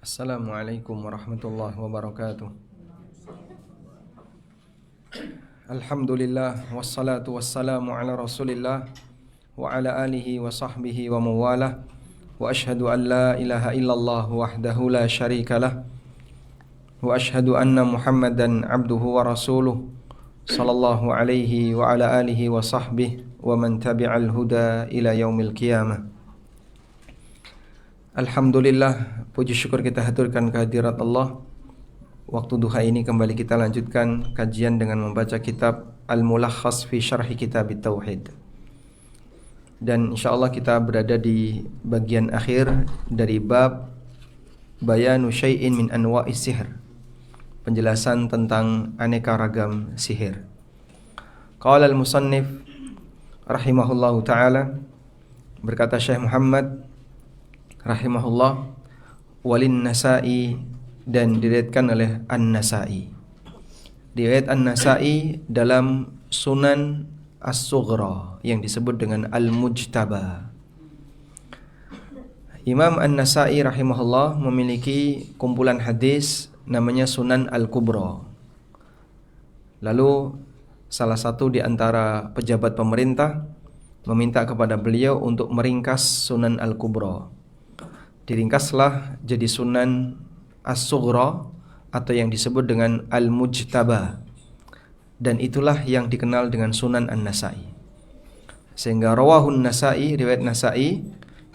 Assalamualaikum warahmatullahi wabarakatuh. Alhamdulillah wassalatu wassalamu ala Rasulillah wa ala alihi wa sahbihi wa mawalah. Wa ashhadu an la ilaha illallah wahdahu la syarikalah. Wa ashhadu anna Muhammadan abduhu wa rasuluh sallallahu alaihi wa ala alihi wa sahbihi wa man tabi'al huda ila yaumil qiyamah. Alhamdulillah, puji syukur kita haturkan kehadirat Allah. Waktu duha ini kembali kita lanjutkan kajian dengan membaca kitab Al-Mulakhas fi Syarhi Kitab Tauhid. Dan insyaallah kita berada di bagian akhir dari bab Bayanu syai'in min anwa'is sihr. Penjelasan tentang aneka ragam sihir. Qala al-musannif rahimahullahu taala, berkata Syekh Muhammad rahimahullah, walin Nasa'i, dan diriwayatkan oleh An-Nasa'i. Riwayat An-Nasa'i dalam Sunan As-Sughra yang disebut dengan Al-Mujtaba. Imam An-Nasa'i rahimahullah memiliki kumpulan hadis namanya Sunan Al-Kubra. Lalu salah satu di antara pejabat pemerintah meminta kepada beliau untuk meringkas Sunan Al-Kubra. Diringkaslah jadi Sunan As-Sughra atau yang disebut dengan Al-Mujtaba. Dan itulah yang dikenal dengan Sunan An-Nasa'i. Sehingga rawahun Nasa'i, riwayat Nasa'i,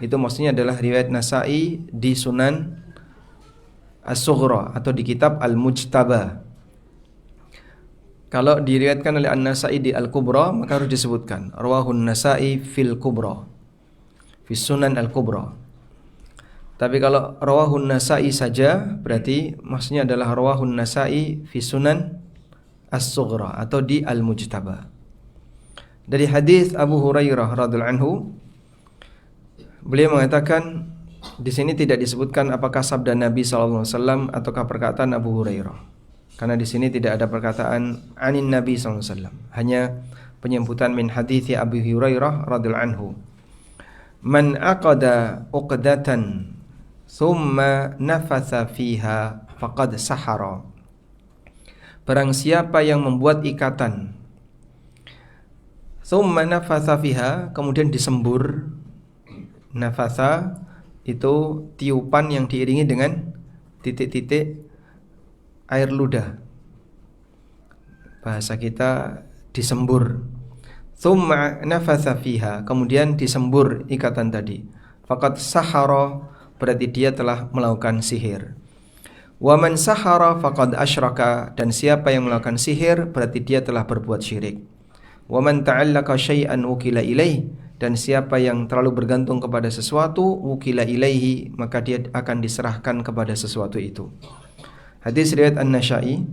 itu maksudnya adalah riwayat Nasa'i di Sunan As-Sughra atau di kitab Al-Mujtaba. Kalau diriwayatkan oleh An-Nasa'i di Al-Kubra, maka harus disebutkan rawahun Nasa'i fil Kubra, fi Sunan Al-Kubra. Tapi kalau rawahun Nasa'i saja, berarti maksudnya adalah rawahun Nasa'i fi Sunan As-Sughra atau di Al-Mujtaba. Dari hadis Abu Hurairah radhiyallahu anhu, beliau mengatakan, di sini tidak disebutkan apakah sabda Nabi sallallahu alaihi wasallam ataukah perkataan Abu Hurairah. Karena di sini tidak ada perkataan anin Nabi sallallahu alaihi wasallam, hanya penyebutan min hadits Abu Hurairah radhiyallahu anhu. Man aqada uqdatan thumma nafatha fiha faqad sahara. Barang siapa yang membuat ikatan, thumma nafatha fiha, kemudian disembur. Nafatha itu tiupan yang diiringi dengan titik-titik air ludah. Bahasa kita disembur. Thumma nafatha fiha, kemudian disembur ikatan tadi. Faqad sahara, berarti dia telah melakukan sihir. Wa man sahara faqad asyraka, dan siapa yang melakukan sihir berarti dia telah berbuat syirik. Wa man ta'allaqa syai'an wukila ilaih, dan siapa yang terlalu bergantung kepada sesuatu, wukila ilaihi, maka dia akan diserahkan kepada sesuatu itu. Hadis riwayat An-Nasa'i.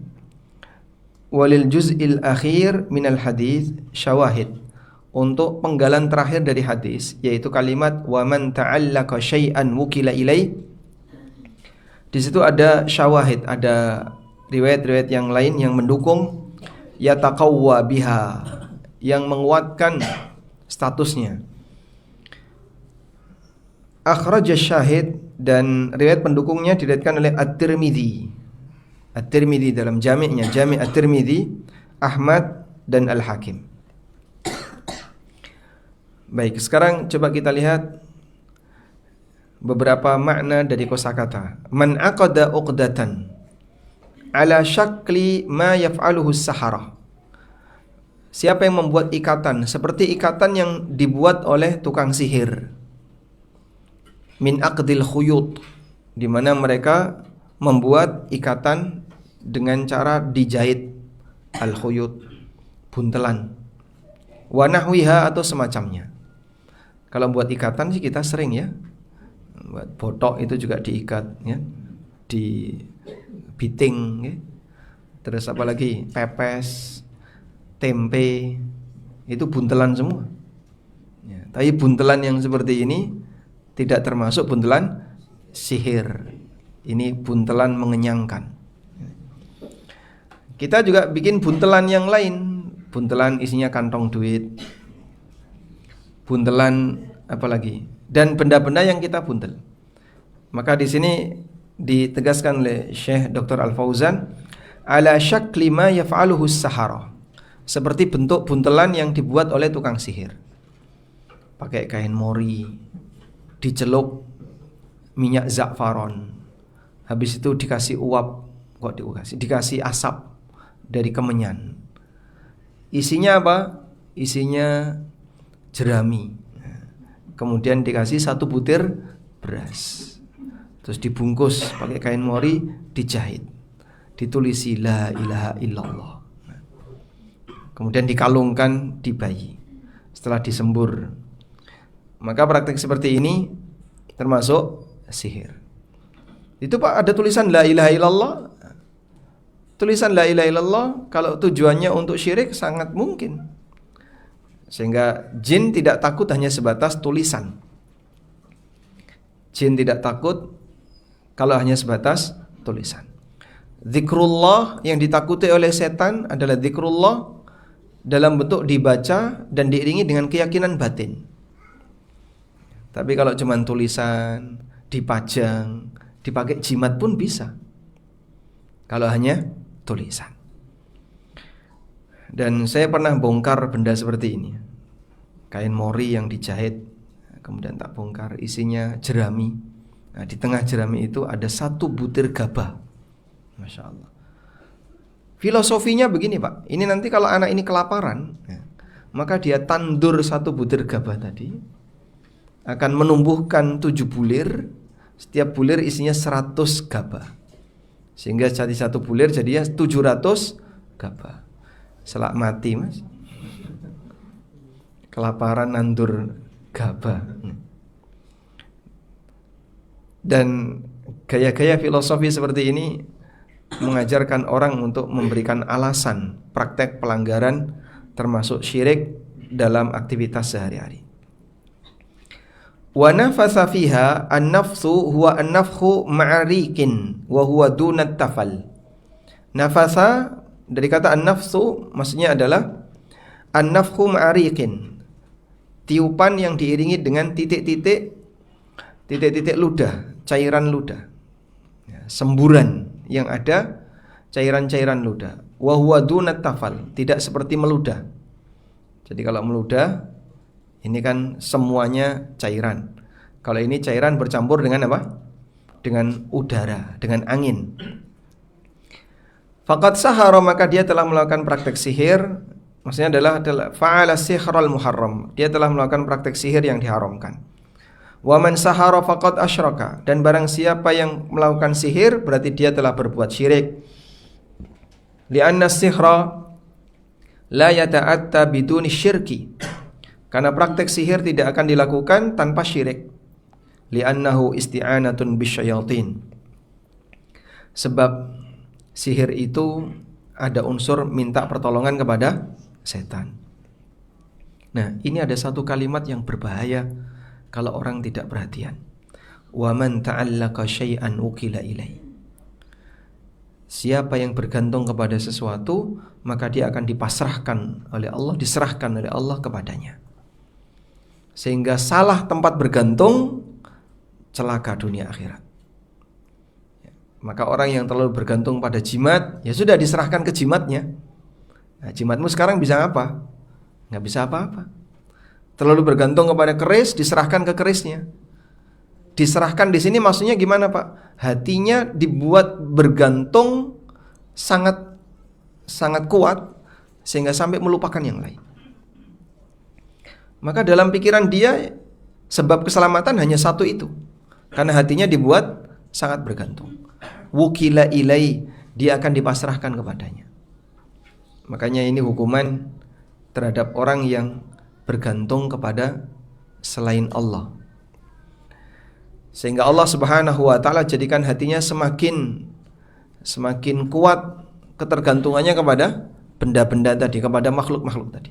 Walil juz'il akhir minal hadis syawahid, untuk penggalan terakhir dari hadis, yaitu kalimat wa man ta'allaqa syai'an wukila ilai. Di situ ada syawahid, ada riwayat-riwayat yang lain yang mendukung yataqawwa biha, yang menguatkan statusnya. Akhrajah syahid, dan riwayat pendukungnya diriwayatkan oleh At-Tirmidzi. At-Tirmidzi dalam jami'nya, Jami' At-Tirmidzi, Ahmad dan Al-Hakim. Baik, sekarang coba kita lihat beberapa makna dari kosakata. Man aqada uqdatan ala syakli ma yaf'aluhu as-sahara. Siapa yang membuat ikatan seperti ikatan yang dibuat oleh tukang sihir. Min aqdil khuyut, di mana mereka membuat ikatan dengan cara dijahit, al-khuyut, buntelan, wa nahwiha, atau semacamnya. Kalau buat ikatan sih kita sering ya, buat botok itu juga diikat ya, di biting ya. Terus apa lagi, pepes, tempe, itu buntelan semua ya. Tapi buntelan yang seperti ini tidak termasuk buntelan sihir. Ini buntelan mengenyangkan. Kita juga bikin buntelan yang lain, buntelan isinya kantong duit, buntelan apa lagi, dan benda-benda yang kita buntel. Maka di sini ditegaskan oleh Syekh Dr. Al-Fauzan, ala syakli ma yaf'aluhu as-sahara, seperti bentuk buntelan yang dibuat oleh tukang sihir. Pakai kain mori, dicelup minyak za'faron, habis itu dikasih uap, dikasih asap dari kemenyan. Isinya apa? Isinya jerami. Kemudian dikasih 1 butir beras. Terus dibungkus pakai kain mori, dijahit, ditulisi la ilaha illallah. Kemudian dikalungkan di bayi. Setelah disembur. Maka praktek seperti ini termasuk sihir. Itu Pak, ada tulisan la ilaha illallah. Tulisan la ilaha illallah kalau tujuannya untuk syirik sangat mungkin. Sehingga jin tidak takut hanya sebatas tulisan. Jin tidak takut kalau hanya sebatas tulisan. Zikrullah yang ditakuti oleh setan adalah zikrullah dalam bentuk dibaca dan diiringi dengan keyakinan batin. Tapi kalau cuma tulisan, dipajang, dipakai jimat pun bisa. Kalau hanya tulisan. Dan saya pernah bongkar benda seperti ini. Kain mori yang dijahit, kemudian tak bongkar, isinya jerami. Nah, di tengah jerami itu ada 1 butir gabah. Masya Allah. Filosofinya begini Pak, ini nanti kalau anak ini kelaparan, maka dia tandur 1 butir gabah tadi, akan menumbuhkan 7 bulir. Setiap bulir isinya 100 gabah, sehingga jadi 1 bulir jadinya 700 gabah. Selak mati Mas, kelaparan nandur gabah. Dan gaya-gaya filosofi seperti ini mengajarkan orang untuk memberikan alasan praktek pelanggaran termasuk syirik dalam aktivitas sehari-hari. Wa nafatha fiha an-nafsu huwa an-nafkhu ma'arikin wa huwa dunat tafal. Nafatha dari kata an-nafsu maksudnya adalah an-nafkhu ma'arikin, tiupan yang diiringi dengan titik-titik ludah, cairan ludah, semburan yang ada cairan-cairan ludah. Wa huwa dunat tafal, tidak seperti meludah. Jadi kalau meludah ini kan semuanya cairan. Kalau ini cairan bercampur dengan apa? Dengan udara, dengan angin. Faqad sahara, maka dia telah melakukan praktek sihir. Maksudnya adalah fa'ala sihral muharram, dia telah melakukan praktek sihir yang diharamkan. Wa man sahara faqad asyraka, dan barang siapa yang melakukan sihir berarti dia telah berbuat syirik. Li'anna sihra la yata'atta biduni syirki, karena praktek sihir tidak akan dilakukan tanpa syirik. Li'annahu isti'anatun bisyayatin, sebab sihir itu ada unsur minta pertolongan kepada setan. Nah, ini ada 1 kalimat yang berbahaya kalau orang tidak perhatian. Wa man ta'allaqa syai'an ukila ilai. Siapa yang bergantung kepada sesuatu, maka dia akan dipasrahkan oleh Allah, diserahkan oleh Allah kepadanya. Sehingga salah tempat bergantung, celaka dunia akhirat. Maka orang yang terlalu bergantung pada jimat, ya sudah diserahkan ke jimatnya. Nah, jimatmu sekarang bisa apa? Nggak bisa apa-apa. Terlalu bergantung kepada keris, diserahkan ke kerisnya. Diserahkan di sini maksudnya gimana Pak? Hatinya dibuat bergantung sangat kuat sehingga sampai melupakan yang lain. Maka dalam pikiran dia sebab keselamatan hanya 1 itu. Karena hatinya dibuat sangat bergantung. Wukila ilai, dia akan dipasrahkan kepadanya. Makanya ini hukuman terhadap orang yang bergantung kepada selain Allah, sehingga Allah Subhanahu wa ta'ala jadikan hatinya semakin kuat ketergantungannya kepada benda-benda tadi, kepada makhluk-makhluk tadi.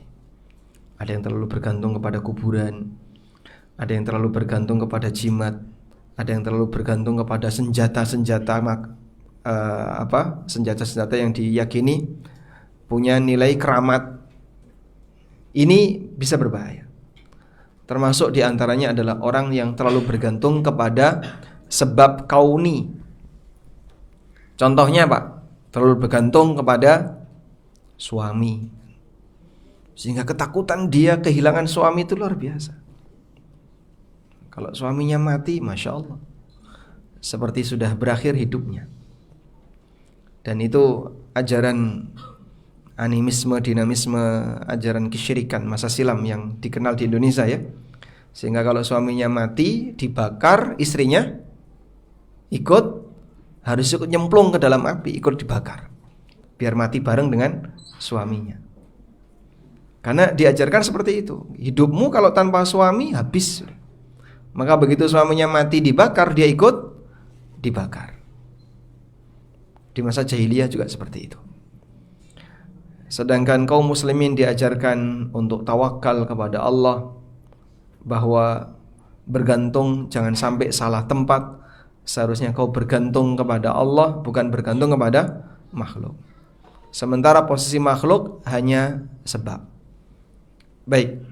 Ada yang terlalu bergantung kepada kuburan, ada yang terlalu bergantung kepada jimat, ada yang terlalu bergantung kepada senjata-senjata yang diyakini punya nilai keramat. Ini bisa berbahaya. Termasuk diantaranya adalah orang yang terlalu bergantung kepada sebab kauni, Contohnya Pak, terlalu bergantung kepada suami, sehingga ketakutan dia kehilangan suami itu luar biasa. Kalau suaminya mati, Masya Allah, seperti sudah berakhir hidupnya. Dan itu ajaran animisme, dinamisme, ajaran kesyirikan masa silam yang dikenal di Indonesia ya. Sehingga kalau suaminya mati, dibakar, istrinya harus ikut nyemplung ke dalam api, ikut dibakar, biar mati bareng dengan suaminya. Karena diajarkan seperti itu. Hidupmu kalau tanpa suami habis. Maka begitu suaminya mati dibakar, dia ikut dibakar. Di masa jahiliyah juga seperti itu. Sedangkan kaum muslimin diajarkan untuk tawakal kepada Allah, bahwa bergantung jangan sampai salah tempat. Seharusnya kau bergantung kepada Allah, bukan bergantung kepada makhluk. Sementara posisi makhluk hanya sebab. Baik.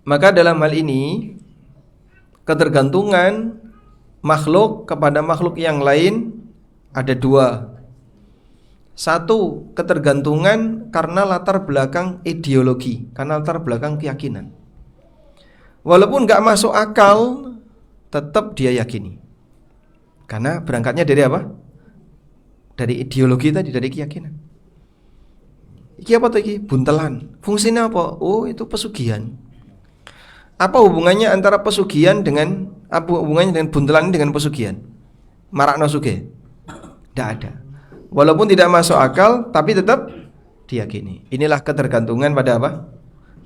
Maka dalam hal ini, ketergantungan makhluk kepada makhluk yang lain ada dua. Satu, ketergantungan karena latar belakang ideologi, karena latar belakang keyakinan. Walaupun gak masuk akal, tetap dia yakini. Karena berangkatnya dari apa? Dari ideologi tadi, dari keyakinan. Iki apa tuh iki? Buntelan. Fungsinya apa? Oh, itu pesugihan. Apa hubungannya antara pesugihan dengan buntelan dengan pesugihan? Marakno sugih? Tidak ada. Walaupun tidak masuk akal, tapi tetap diyakini. Inilah ketergantungan pada apa?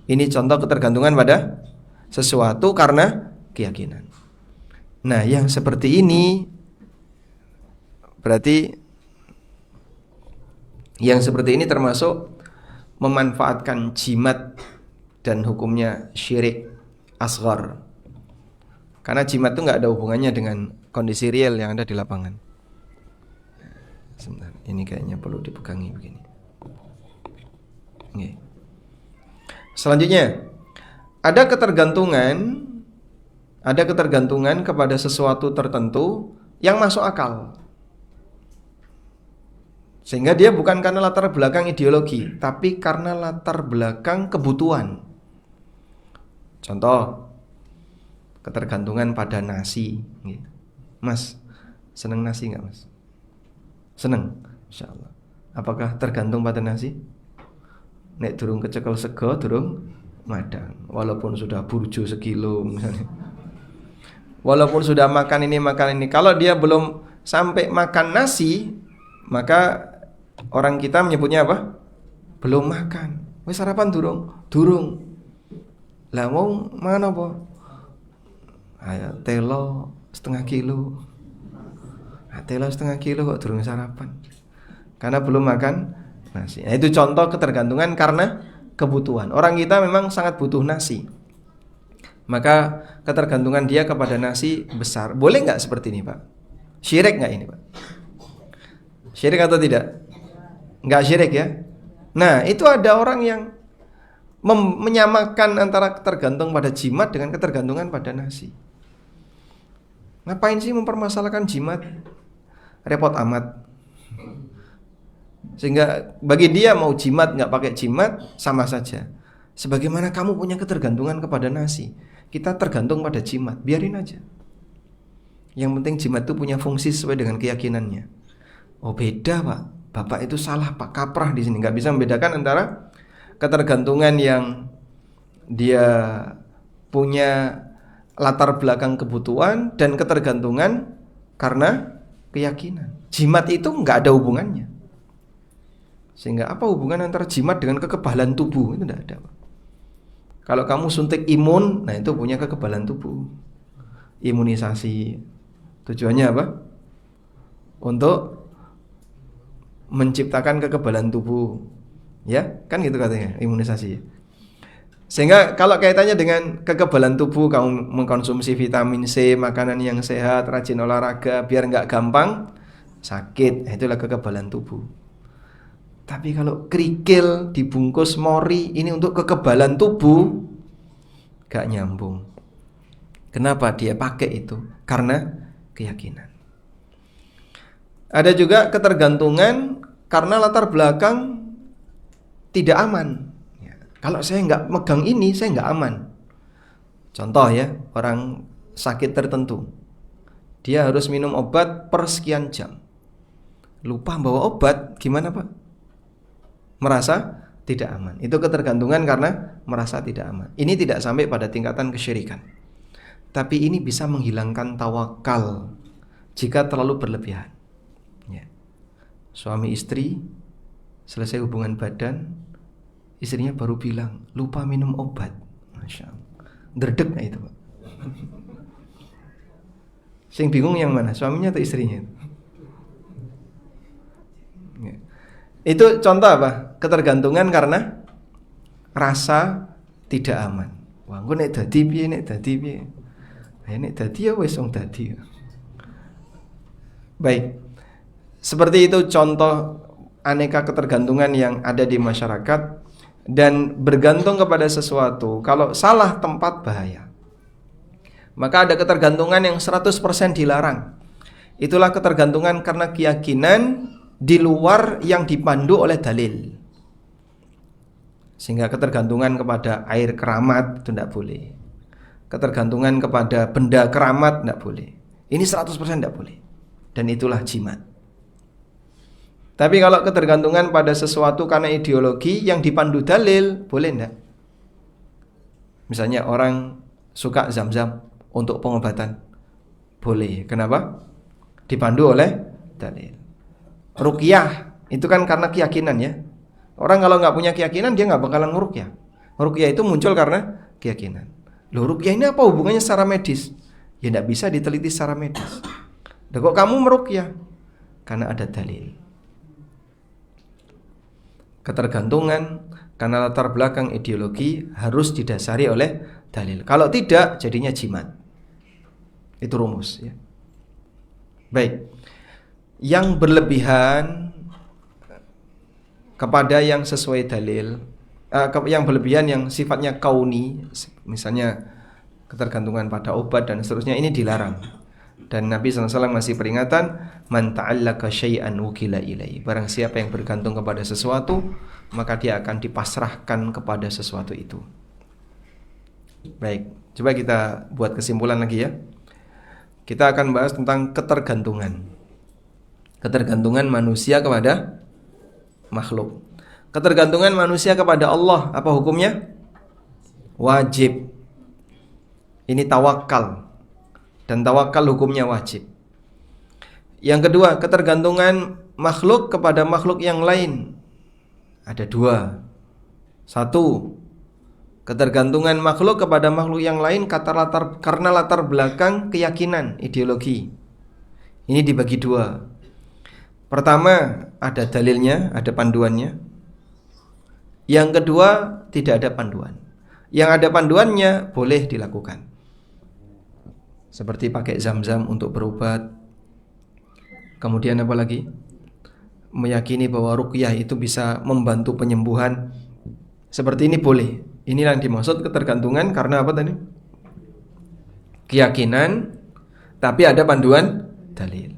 Ini contoh ketergantungan pada sesuatu karena keyakinan. Nah, yang seperti ini berarti yang seperti ini termasuk memanfaatkan jimat dan hukumnya syirik asghar. Karena jimat itu nggak ada hubungannya dengan kondisi real yang ada di lapangan. Sebentar, ini kayaknya perlu dipegangi begini. Oke. Selanjutnya, ada ketergantungan kepada sesuatu tertentu yang masuk akal. Sehingga dia bukan karena latar belakang ideologi, tapi karena latar belakang kebutuhan. Contoh, ketergantungan pada nasi. Mas, seneng nasi nggak mas? Seneng, insya Allah. Apakah tergantung pada nasi? Nek durung kecekel sego, durung madang. Walaupun sudah burjo sekilo misalnya. Walaupun sudah makan ini. Kalau dia belum sampai makan nasi, maka orang kita menyebutnya apa? Belum makan. Wis sarapan durung? Durung. Lah mau mangan apa? Ayo telo setengah kilo. Telo setengah kilo kok durung sarapan. Karena belum makan nasi. Nah, itu contoh ketergantungan karena kebutuhan. Orang kita memang sangat butuh nasi. Maka ketergantungan dia kepada nasi besar. Boleh nggak seperti ini Pak? Syirik nggak ini Pak? Syirik atau tidak? Nggak syirik ya? Nah, itu ada orang yang menyamakan antara ketergantungan pada jimat dengan ketergantungan pada nasi. Ngapain sih mempermasalahkan jimat? Repot amat. Sehingga bagi dia mau jimat nggak pakai jimat sama saja. Sebagaimana kamu punya ketergantungan kepada nasi, kita tergantung pada jimat, biarin aja. Yang penting jimat itu punya fungsi sesuai dengan keyakinannya. Oh beda Pak, Bapak itu salah Pak, kaprah di sini. Nggak bisa membedakan antara ketergantungan yang dia punya latar belakang kebutuhan dan ketergantungan karena keyakinan. Jimat itu nggak ada hubungannya. Sehingga apa hubungan antara jimat dengan kekebalan tubuh? Itu tidak ada. Kalau kamu suntik imun, nah itu punya kekebalan tubuh. Imunisasi. Tujuannya apa? Untuk menciptakan kekebalan tubuh. Ya, kan gitu katanya, imunisasi. Sehingga kalau kaitannya dengan kekebalan tubuh, kamu mengkonsumsi vitamin C, makanan yang sehat, rajin olahraga, biar nggak gampang sakit. Itulah kekebalan tubuh. Tapi kalau kerikil dibungkus mori, ini untuk kekebalan tubuh, gak nyambung. Kenapa dia pakai itu? Karena keyakinan. Ada juga ketergantungan karena latar belakang tidak aman. Ya, kalau saya nggak megang ini, saya nggak aman. Contoh ya, orang sakit tertentu, dia harus minum obat per sekian jam. Lupa bawa obat, gimana Pak? Merasa tidak aman. Itu ketergantungan karena merasa tidak aman. Ini tidak sampai pada tingkatan kesyirikan. Tapi ini bisa menghilangkan tawakal jika terlalu berlebihan. Ya. Suami istri selesai hubungan badan, istrinya baru bilang lupa minum obat. Masya Allah. Derdek gak itu Pak? Sing bingung yang mana, suaminya atau istrinya? Ya. Itu contoh apa? Ketergantungan karena rasa tidak aman. Wah, engko nek dadi piye, nek dadi piye? Nek dadi ya wis wong dadi. Baik. Seperti itu contoh aneka ketergantungan yang ada di masyarakat. Dan bergantung kepada sesuatu, kalau salah tempat bahaya. Maka ada ketergantungan yang 100% dilarang. Itulah ketergantungan karena keyakinan di luar yang dipandu oleh dalil. Sehingga ketergantungan kepada air keramat itu tidak boleh. Ketergantungan kepada benda keramat tidak boleh. Ini 100% tidak boleh. Dan itulah jimat. Tapi kalau ketergantungan pada sesuatu karena ideologi yang dipandu dalil, boleh enggak? Misalnya orang suka zam-zam untuk pengobatan, boleh. Kenapa? Dipandu oleh dalil. Ruqyah itu kan karena keyakinan ya. Orang kalau nggak punya keyakinan dia nggak bakalan ngeruqyah. Ruqyah itu muncul karena keyakinan. Loh, ruqyah ini apa hubungannya secara medis? Ya nggak bisa diteliti secara medis. Loh, kok kamu meruqyah? Karena ada dalil. Ketergantungan karena latar belakang ideologi harus didasari oleh dalil. Kalau tidak, jadinya jimat. Itu rumus ya. Baik. Yang berlebihan kepada yang sesuai dalil, yang berlebihan yang sifatnya kauni, misalnya ketergantungan pada obat dan seterusnya, ini dilarang. Dan Nabi SAW masih peringatan, man ta'allaka syai'an wukila ilaihi. Barang siapa yang bergantung kepada sesuatu, maka dia akan dipasrahkan kepada sesuatu itu. Baik, coba kita buat kesimpulan lagi ya. Kita akan bahas tentang ketergantungan. Ketergantungan manusia kepada makhluk. Ketergantungan manusia kepada Allah, apa hukumnya? Wajib. Ini tawakal. Dan tawakal hukumnya wajib. Yang kedua, ketergantungan makhluk kepada makhluk yang lain. Ada dua. Satu, ketergantungan makhluk kepada makhluk yang lain karena latar belakang keyakinan, ideologi. Ini dibagi dua. Pertama, ada dalilnya, ada panduannya. Yang kedua, tidak ada panduan. Yang ada panduannya boleh dilakukan. Seperti pakai zam-zam untuk berobat. Kemudian apa lagi? Meyakini bahwa ruqyah itu bisa membantu penyembuhan. Seperti ini boleh. Inilah yang dimaksud ketergantungan karena apa tadi? Keyakinan, tapi ada panduan dalil.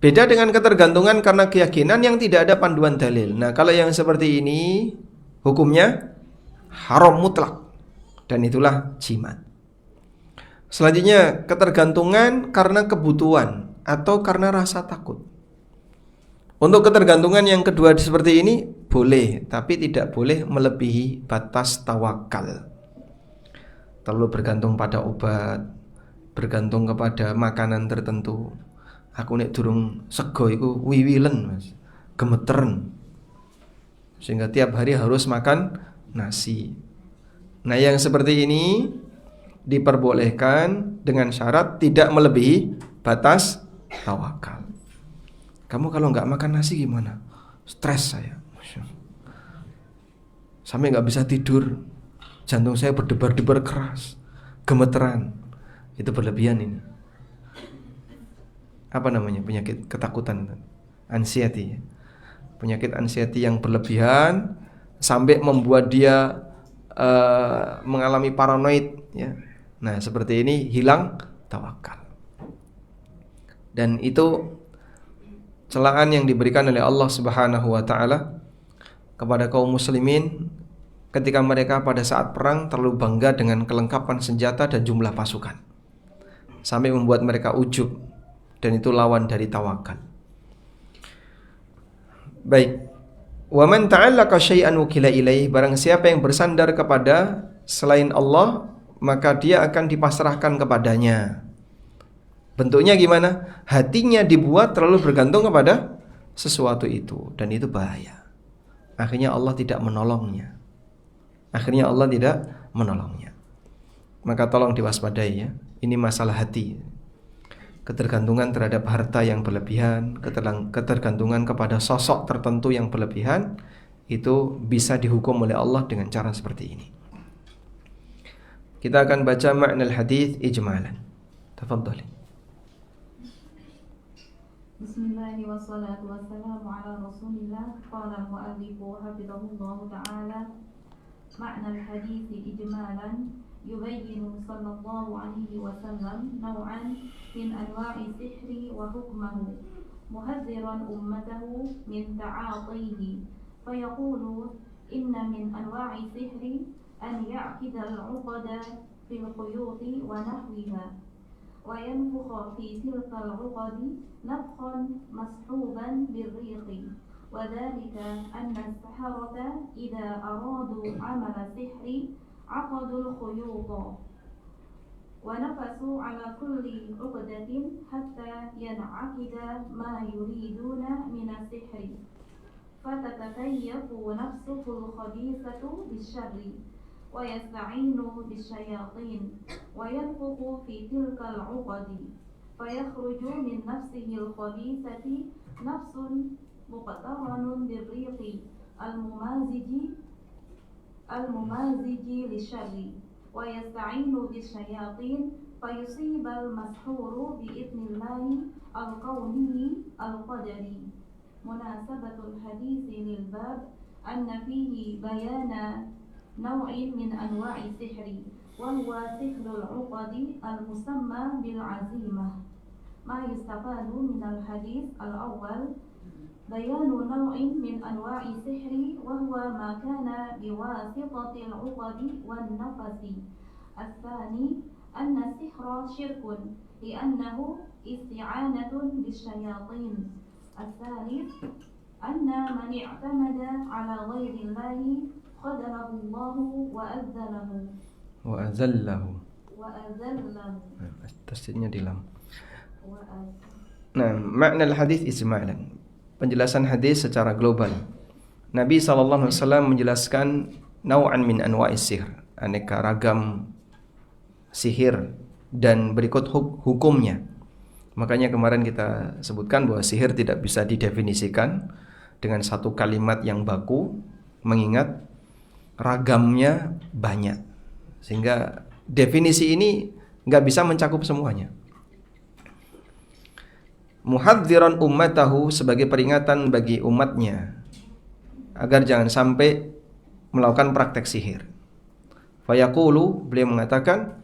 Beda dengan ketergantungan karena keyakinan yang tidak ada panduan dalil. Nah, kalau yang seperti ini hukumnya haram mutlak. Dan itulah jimat. Selanjutnya, ketergantungan karena kebutuhan atau karena rasa takut. Untuk ketergantungan yang kedua seperti ini boleh, tapi tidak boleh melebihi batas tawakal. Terlalu bergantung pada obat, bergantung kepada makanan tertentu. Aku nek durung sego iku wiwilen, Mas. Gemeteren. Sehingga tiap hari harus makan nasi. Nah, yang seperti ini diperbolehkan dengan syarat tidak melebihi batas tawakal. Kamu kalau nggak makan nasi gimana? Stres saya, sampai nggak bisa tidur, jantung saya berdebar-debar keras, gemeteran. Itu berlebihan ini. Apa namanya? Penyakit ketakutan, anxiety. Penyakit anxiety yang berlebihan sampai membuat dia mengalami paranoid, ya. Nah, seperti ini hilang tawakal. Dan itu celaan yang diberikan oleh Allah Subhanahu wa taala kepada kaum muslimin ketika mereka pada saat perang terlalu bangga dengan kelengkapan senjata dan jumlah pasukan, sampai membuat mereka ujub, dan itu lawan dari tawakal. Baik, wa man ta'allaqa syai'an wukila ilaih, barang siapa yang bersandar kepada selain Allah, maka dia akan dipasrahkan kepadanya. Bentuknya gimana? Hatinya dibuat terlalu bergantung kepada sesuatu itu, dan itu bahaya. Akhirnya Allah tidak menolongnya. Maka tolong diwaspadai ya. Ini masalah hati. Ketergantungan terhadap harta yang berlebihan, ketergantungan kepada sosok tertentu yang berlebihan, itu bisa dihukum oleh Allah dengan cara seperti ini. Kita akan baca makna hadis ijmalan. Tafadhali. Bismillahirrahmanirrahim. Wassalatu wassalamu ala Rasulillah. Qala al-mu'allifu hafizahullahu ta'ala. Ma'na al-hadits ijmalan yubayyinu sallallahu alaihi wasallam naw'an min anwa'i sihri wa hukmahu muhadziran ummatahu min ta'atihi fayaqulu inna min anwa'i sihri an ya'qida al-'uqada fil quyuti wa nahwiha wa yanfukha fi tilka al-'uqadi nafkhan mashuban birriqi wa dhalika anna as-saharata idza aradu 'amala sihri 'aqadul khuyuta wa nafasu 'ala kulli 'uqdatin hatta yan'aqida ma yuriduna min as-sihri fatatakayyafu nafsuhu al-khabithatu bisyarri wa yasta'inu bisyayatin wa yanfukhu fi tilka al-'uqadi fayakhruju min nafsihi al-khabithati nafsun muqtaranun birriqi al-mumaziji lisyarri wa yasta'inu bisyayatin fayusibal mashuru bi'idnillahi al-qawniyi al-qadari. Munasabatul hadisi lil bab anna fihi bayana naw'in min anwa'i sihri wa huwa sihrul 'uqadi al-musamma bil 'azimah. Ma yustafadu min al-hadis al-awwal bayanu naw'in min anwa'i sihri wa huwa ma kana biwasitatil 'uqadi wan nafasi. Al-thani anna sihra syirkun li'annahu isti'anatun bisyayatin. Al-thalith anna man i'tamada 'ala ghairillahi qadalahu Allahu wa azallahu. Tasdidnya di lam. Nah, makna hadis ijmalan. Penjelasan hadis secara global. Nabi SAW menjelaskan naw'an min anwa'is sihr, aneka ragam sihir, dan berikut hukumnya. Makanya kemarin kita sebutkan bahwa sihir tidak bisa didefinisikan dengan satu kalimat yang baku, mengingat ragamnya banyak, sehingga definisi ini nggak bisa mencakup semuanya. Muhadziran ummatahu, sebagai peringatan bagi umatnya agar jangan sampai melakukan praktek sihir. Fayaqulu, beliau mengatakan,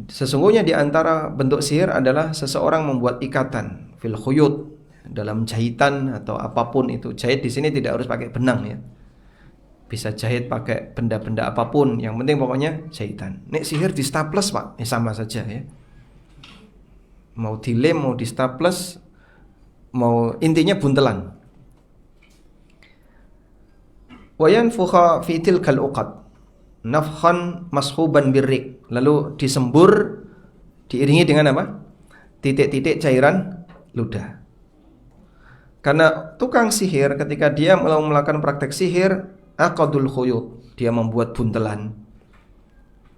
sesungguhnya di antara bentuk sihir adalah seseorang membuat ikatan fil khuyut, dalam jahitan atau apapun itu. Jahit di sini tidak harus pakai benang ya. Bisa jahit pakai benda-benda apapun, yang penting pokoknya jahitan. Nek sihir di staples Pak, sama saja ya. Mau dilem, mau di staples, mau intinya buntelan. Wa yanfukha fi tilkal uqad nafkhan mashuban birrik, lalu disembur diiringi dengan apa? Titik-titik cairan ludah. Karena tukang sihir ketika dia melakukan praktek sihir, aqadul khuyut, dia membuat buntelan.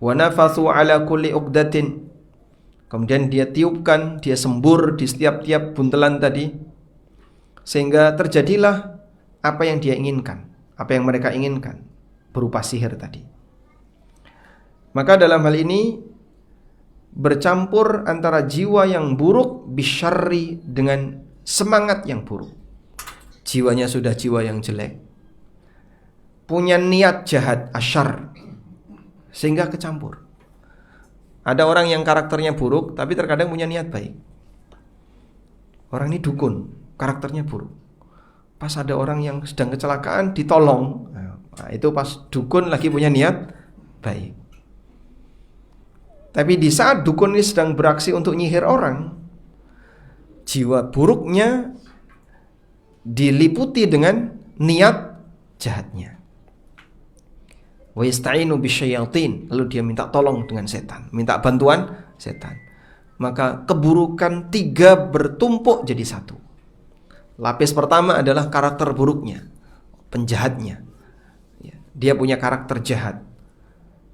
Wa nafathu ala kulli uqdatin, kemudian dia tiupkan, dia sembur di setiap-tiap buntelan tadi, sehingga terjadilah apa yang dia inginkan, apa yang mereka inginkan berupa sihir tadi. Maka dalam hal ini bercampur antara jiwa yang buruk bisyarri dengan semangat yang buruk. Jiwanya sudah jiwa yang jelek, punya niat jahat, asyar, sehingga kecampur. Ada orang yang karakternya buruk tapi terkadang punya niat baik. Orang ini dukun, karakternya buruk. Pas ada orang yang sedang kecelakaan ditolong, nah, itu pas dukun lagi punya niat baik. Tapi di saat dukun ini sedang beraksi untuk nyihir orang, jiwa buruknya diliputi dengan niat jahatnya. Wa yasta'inu bisyayatin, lalu dia minta tolong dengan setan, minta bantuan setan. Maka keburukan 3 bertumpuk jadi 1. Lapis pertama adalah karakter buruknya, penjahatnya. Dia punya karakter jahat.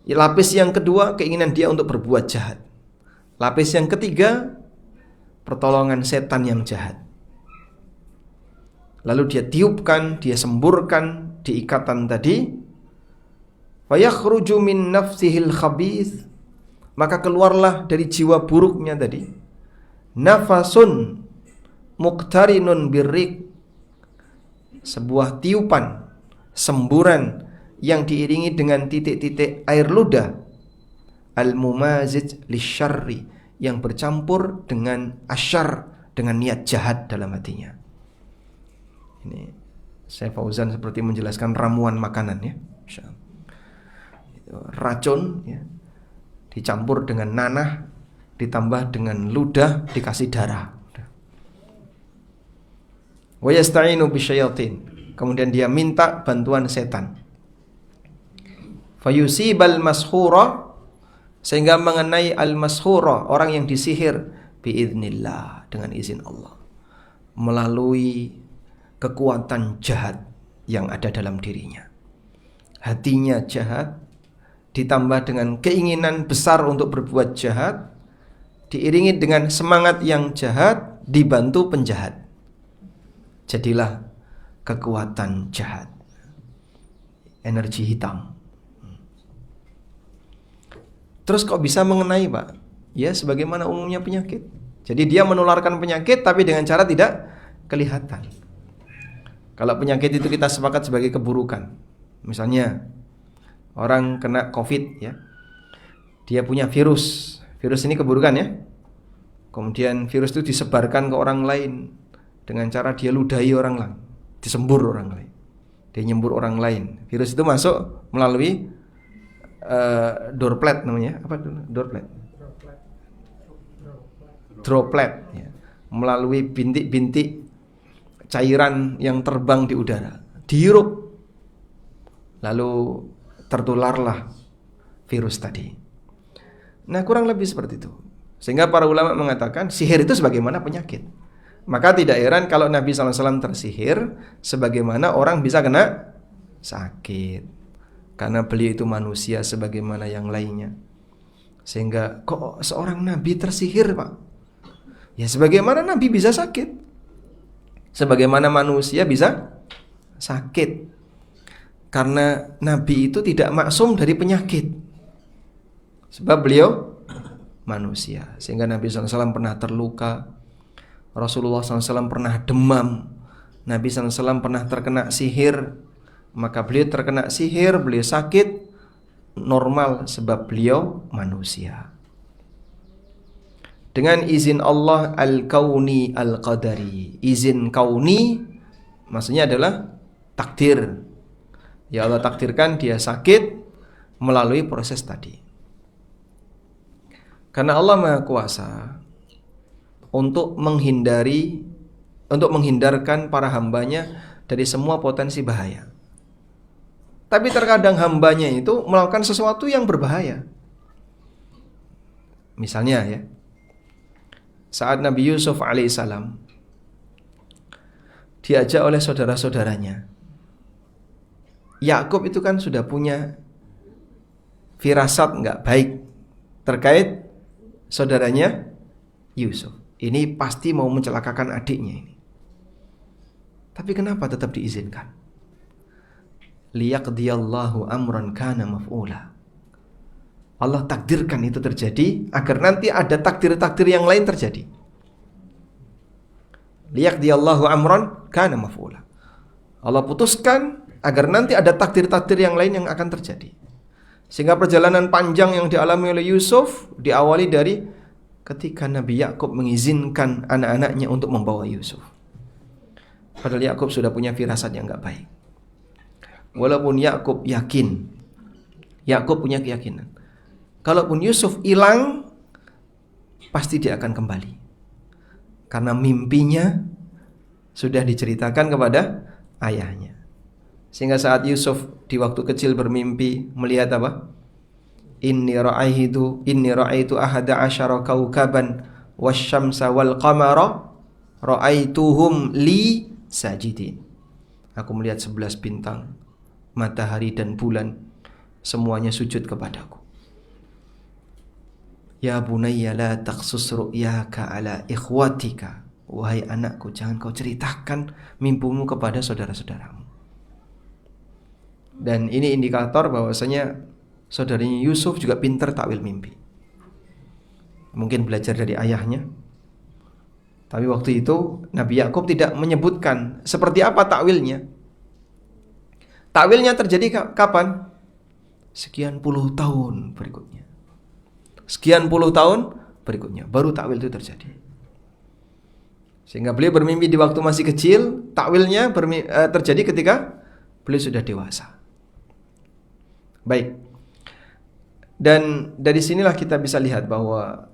Lapis yang kedua, keinginan dia untuk berbuat jahat. Lapis yang ketiga, pertolongan setan yang jahat. Lalu dia tiupkan, dia semburkan di ikatan tadi. Fayakhruju min nafsihil khabith, maka keluarlah dari jiwa buruknya tadi nafasun muqtarinun birrik, sebuah tiupan, semburan yang diiringi dengan titik-titik air ludah, al-mumazij lisyarri, yang bercampur dengan asyar, dengan niat jahat dalam hatinya. Ini Syekh Fauzan seperti menjelaskan ramuan makanan ya. Racun ya, dicampur dengan nanah, ditambah dengan ludah, dikasih darah. Wa yasta'inu bisyayatin, kemudian dia minta bantuan setan. Fayusibal mashura, sehingga mengenai al-mashura, orang yang disihir, biiznillah, dengan izin Allah, melalui kekuatan jahat yang ada dalam dirinya. Hatinya jahat, ditambah dengan keinginan besar untuk berbuat jahat, diiringi dengan semangat yang jahat, dibantu penjahat. Jadilah kekuatan jahat, energi hitam. Terus kok bisa mengenai, Pak? Ya, sebagaimana umumnya penyakit. Jadi dia menularkan penyakit tapi dengan cara tidak kelihatan. Kalau penyakit itu kita sepakat sebagai keburukan. Misalnya orang kena COVID ya, dia punya virus. Virus ini keburukan ya. Kemudian virus itu disebarkan ke orang lain dengan cara dia ludahi orang lain, disembur orang lain, dia nyembur orang lain. Virus itu masuk melalui droplet namanya. Apa itu? Droplet ya. Melalui bintik-bintik cairan yang terbang di udara, dihirup, lalu tertularlah virus tadi. Nah, kurang lebih seperti itu. Sehingga para ulama mengatakan sihir itu sebagaimana penyakit. Maka tidak heran kalau Nabi SAW tersihir, sebagaimana orang bisa kena sakit, karena beliau itu manusia sebagaimana yang lainnya. Sehingga kok seorang Nabi tersihir, Pak? Ya sebagaimana Nabi bisa sakit, sebagaimana manusia bisa sakit. Karena Nabi itu tidak maksum dari penyakit, sebab beliau manusia. Sehingga Nabi SAW pernah terluka, Rasulullah SAW pernah demam, Nabi SAW pernah terkena sihir. Maka beliau terkena sihir, beliau sakit, normal sebab beliau manusia. Dengan izin Allah al-kauni al-qadari. Izin kauni maksudnya adalah takdir. Ya Allah takdirkan dia sakit melalui proses tadi. Karena Allah Maha Kuasa untuk menghindarkan para hambanya dari semua potensi bahaya. Tapi terkadang hambanya itu melakukan sesuatu yang berbahaya. Misalnya ya, saat Nabi Yusuf alaihissalam diajak oleh saudara-saudaranya, Yakub itu kan sudah punya firasat nggak baik terkait saudaranya Yusuf. Ini pasti mau mencelakakan adiknya ini. Tapi kenapa tetap diizinkan? Liyaqdiyallahu amran kana maf'ula. Allah takdirkan itu terjadi agar nanti ada takdir-takdir yang lain terjadi. Liyaqdiyallahu amran kana maf'ula. Allah putuskan agar nanti ada takdir-takdir yang lain yang akan terjadi. Sehingga perjalanan panjang yang dialami oleh Yusuf diawali dari ketika Nabi Yakub mengizinkan anak-anaknya untuk membawa Yusuf. Padahal Yakub sudah punya firasat yang enggak baik. Walaupun Yakub yakin, Yakub punya keyakinan, kalaupun Yusuf hilang, pasti dia akan kembali. Karena mimpinya sudah diceritakan kepada ayahnya. Sehingga saat Yusuf di waktu kecil bermimpi melihat apa? Inni ra'aitu ahada asyara kaukaban wasyamsa wal qamara ra'aituhum li sajidin. Aku melihat 11 bintang, matahari dan bulan, semuanya sujud kepadaku. Ya bunayya la taqsus ru'yaka ala ikhwatika. Wahai anakku, jangan kau ceritakan mimpimu kepada saudara-saudaramu. Dan ini indikator bahwasanya saudarinya Yusuf juga pintar takwil mimpi. Mungkin belajar dari ayahnya. Tapi waktu itu Nabi Yakub tidak menyebutkan seperti apa takwilnya. Takwilnya terjadi kapan? Sekian puluh tahun berikutnya. Sekian puluh tahun berikutnya baru takwil itu terjadi. Sehingga beliau bermimpi di waktu masih kecil, takwilnya terjadi ketika beliau sudah dewasa. Baik. Dan dari sinilah kita bisa lihat bahwa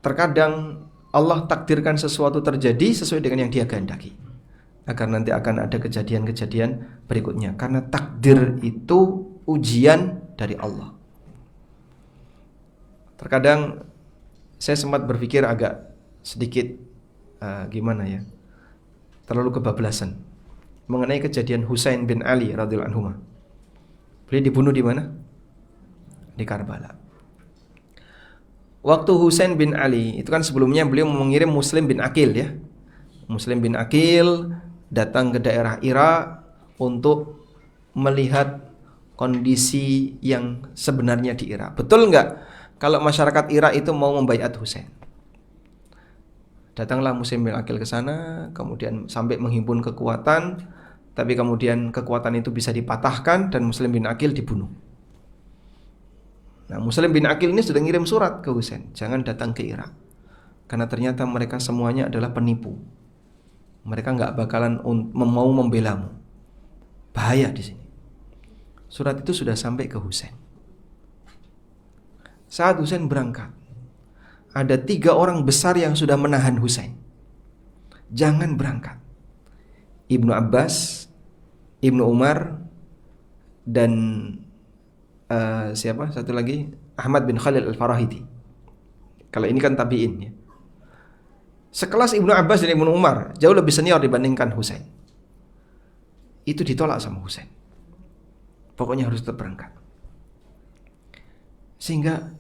terkadang Allah takdirkan sesuatu terjadi sesuai dengan yang Dia kehendaki, agar nanti akan ada kejadian-kejadian berikutnya. Karena takdir itu ujian dari Allah. Terkadang saya sempat berpikir agak sedikit terlalu kebablasan mengenai kejadian Husain bin Ali radhiyallahu anhu. Beliau dibunuh di mana? Di Karbala. Waktu Husain bin Ali itu kan sebelumnya beliau mengirim Muslim bin Aqil ya. Muslim bin Aqil datang ke daerah Irak untuk melihat kondisi yang sebenarnya di Irak. Betul enggak kalau masyarakat Irak itu mau membaiat Husain? Datanglah Muslim bin Aqil ke sana, kemudian sampai menghimpun kekuatan, tapi kemudian kekuatan itu bisa dipatahkan dan Muslim bin Aqil dibunuh. Nah, Muslim bin Aqil ini sudah ngirim surat ke Husain, jangan datang ke Irak, karena ternyata mereka semuanya adalah penipu. Mereka nggak bakalan mau membelamu. Bahaya di sini. Surat itu sudah sampai ke Husain. Saat Husain berangkat, ada 3 orang besar yang sudah menahan Husain. Jangan berangkat. Ibnu Abbas, Ibnu Umar, dan siapa? Satu lagi, Ahmad bin Khalil Al-Farahidi. Kalau ini kan tabi'in ya. Sekelas Ibnu Abbas dan Ibnu Umar, jauh lebih senior dibandingkan Husain. Itu ditolak sama Husain. Pokoknya harus tetap berangkat. Sehingga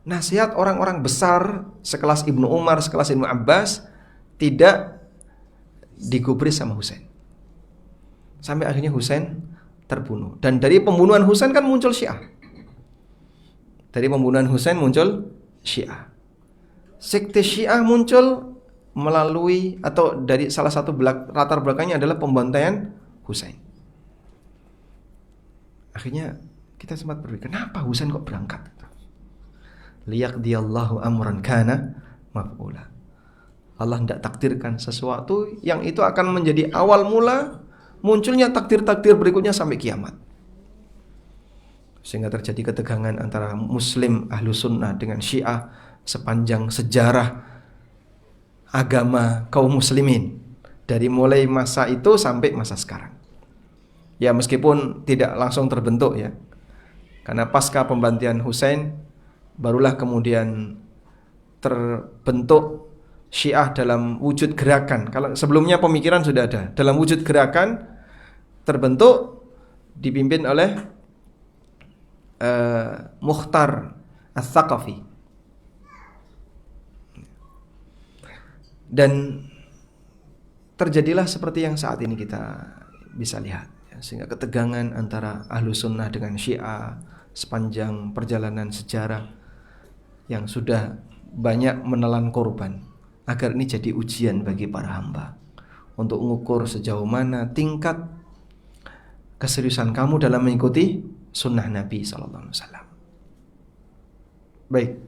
nasihat orang-orang besar sekelas Ibnu Umar, sekelas Ibnu Abbas tidak digubris sama Husain. Sampai akhirnya Husain terbunuh. Dan dari pembunuhan Husain kan muncul Syiah. Dari pembunuhan Husain muncul Syiah. Sekte Syiah muncul melalui atau dari salah satu latar belakangnya adalah pembantaian Husain. Akhirnya kita sempat berpikir, kenapa Husain kok berangkat? Liyaqdiyallahu amran kana maf'ula. Allah tidak takdirkan sesuatu yang itu akan menjadi awal mula munculnya takdir-takdir berikutnya sampai kiamat. Sehingga terjadi ketegangan antara Muslim ahlu sunnah dengan Syiah sepanjang sejarah agama kaum muslimin, dari mulai masa itu sampai masa sekarang. Ya meskipun tidak langsung terbentuk ya, karena pasca pembantian Husain barulah kemudian terbentuk Syiah dalam wujud gerakan. Kalau sebelumnya pemikiran sudah ada, dalam wujud gerakan terbentuk dipimpin oleh Mukhtar Ats-Tsaqafi. Dan terjadilah seperti yang saat ini kita bisa lihat ya, sehingga ketegangan antara ahlu sunnah dengan Syiah sepanjang perjalanan sejarah yang sudah banyak menelan korban, agar ini jadi ujian bagi para hamba untuk mengukur sejauh mana tingkat keseriusan kamu dalam mengikuti sunnah Nabi SAW. Baik.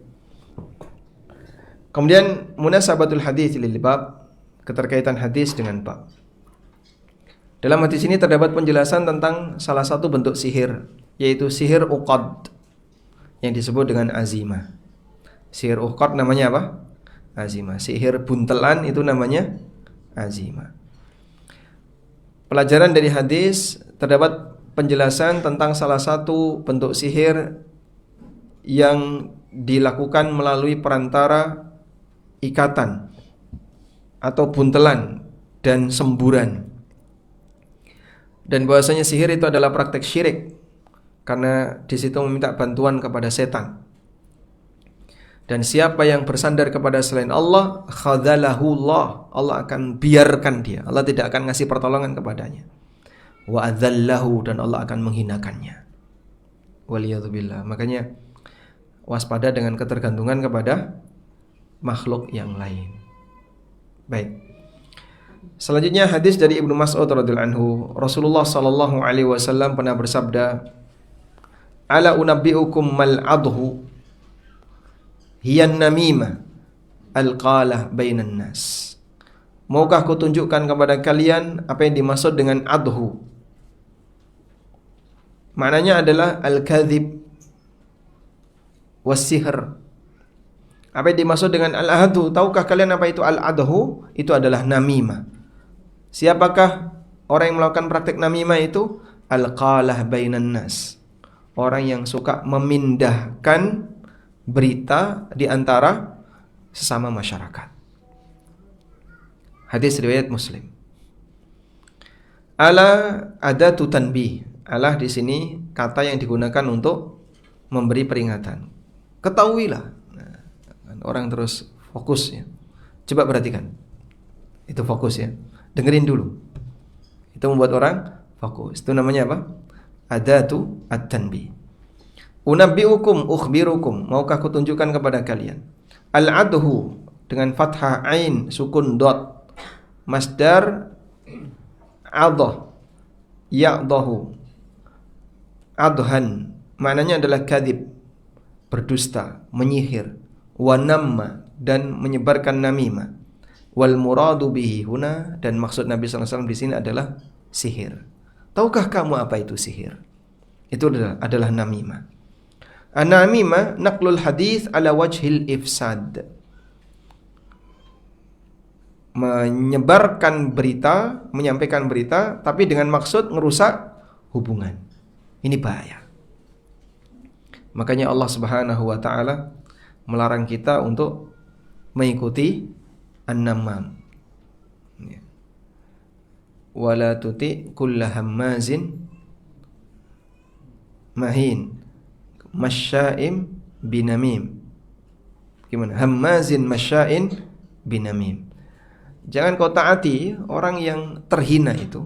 Kemudian munasabatul hadits lil bab, keterkaitan hadis dengan bab. Dalam hadis ini terdapat penjelasan tentang salah satu bentuk sihir, yaitu sihir uqad yang disebut dengan azimah. Sihir uqad namanya apa? Azimah. Sihir buntelan itu namanya azimah. Pelajaran dari hadis terdapat penjelasan tentang salah satu bentuk sihir yang dilakukan melalui perantara ikatan atau buntelan dan semburan. Dan bahwasanya sihir itu adalah praktek syirik karena di situ meminta bantuan kepada setan. Dan siapa yang bersandar kepada selain Allah, khadzalahullah, Allah akan biarkan dia. Allah tidak akan ngasih pertolongan kepadanya. Wa adzallahu, dan Allah akan menghinakannya. Waliyadzubillah. Makanya waspada dengan ketergantungan kepada makhluk yang lain. Baik. Selanjutnya hadis dari Ibnu Mas'ud radhiyallahu anhu, Rasulullah sallallahu alaihi wasallam pernah bersabda, "Ala unabbiukum mal adhu hiya namimah alqalah bainan nas." Maukah aku tunjukkan kepada kalian apa yang dimaksud dengan adhu? Maknanya adalah al-kadzib was-sihr. Apa yang dimaksud dengan al-adhu? Tahukah kalian apa itu al-adhu? Itu adalah namimah. Siapakah orang yang melakukan praktek namimah itu? Al-qalah bainan nas. Orang yang suka memindahkan berita di antara sesama masyarakat. Hadis riwayat Muslim. Ala adatu tanbih. Alah di sini kata yang digunakan untuk memberi peringatan. Ketahuilah. Nah, orang terus fokus ya. Coba perhatikan. Itu fokus ya. Dengerin dulu. Itu membuat orang fokus. Itu namanya apa? Adatu at-tanbih. Unabbiukum ukhbirukum. Maukah aku tunjukkan kepada kalian? Al-adhu dengan fathah ain sukun dot. Masdar adha. Ya'dahu. Adhan. Maknanya adalah kadzib, berdusta, menyihir, wa namma, dan menyebarkan namimah. Wal muradu bihi huna, dan maksud Nabi SAW di sini adalah sihir. Tahukah kamu apa itu sihir? Itu adalah namimah. An-namimah naqlul hadis ala wajhil ifsad. Menyebarkan berita, menyampaikan berita tapi dengan maksud ngerusak hubungan. Ini bahaya. Makanya Allah Subhanahu wa taala melarang kita untuk mengikuti an-namam. Wala tuti kulla hammazin mahin masya'im binamim. Gimana? Hammazin masya'in binamim. Jangan kau taati orang yang terhina itu,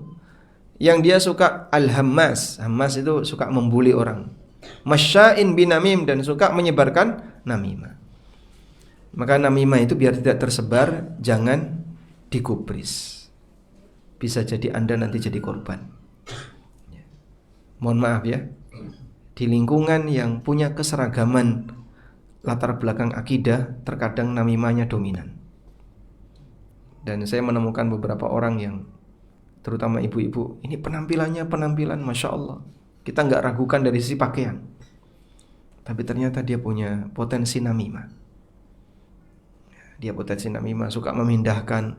yang dia suka al-hammas. Hammas itu suka membuli orang. Masya'in binamim, dan suka menyebarkan namimah. Maka namimah itu biar tidak tersebar, jangan digubris. Bisa jadi Anda nanti jadi korban. Mohon maaf ya. Di lingkungan yang punya keseragaman latar belakang akidah, terkadang namimahnya dominan. Dan saya menemukan beberapa orang yang, terutama ibu-ibu, ini penampilan Masya Allah. Kita nggak ragukan dari sisi pakaian, tapi ternyata dia punya potensi namimah. Dia potensi namimah, suka memindahkan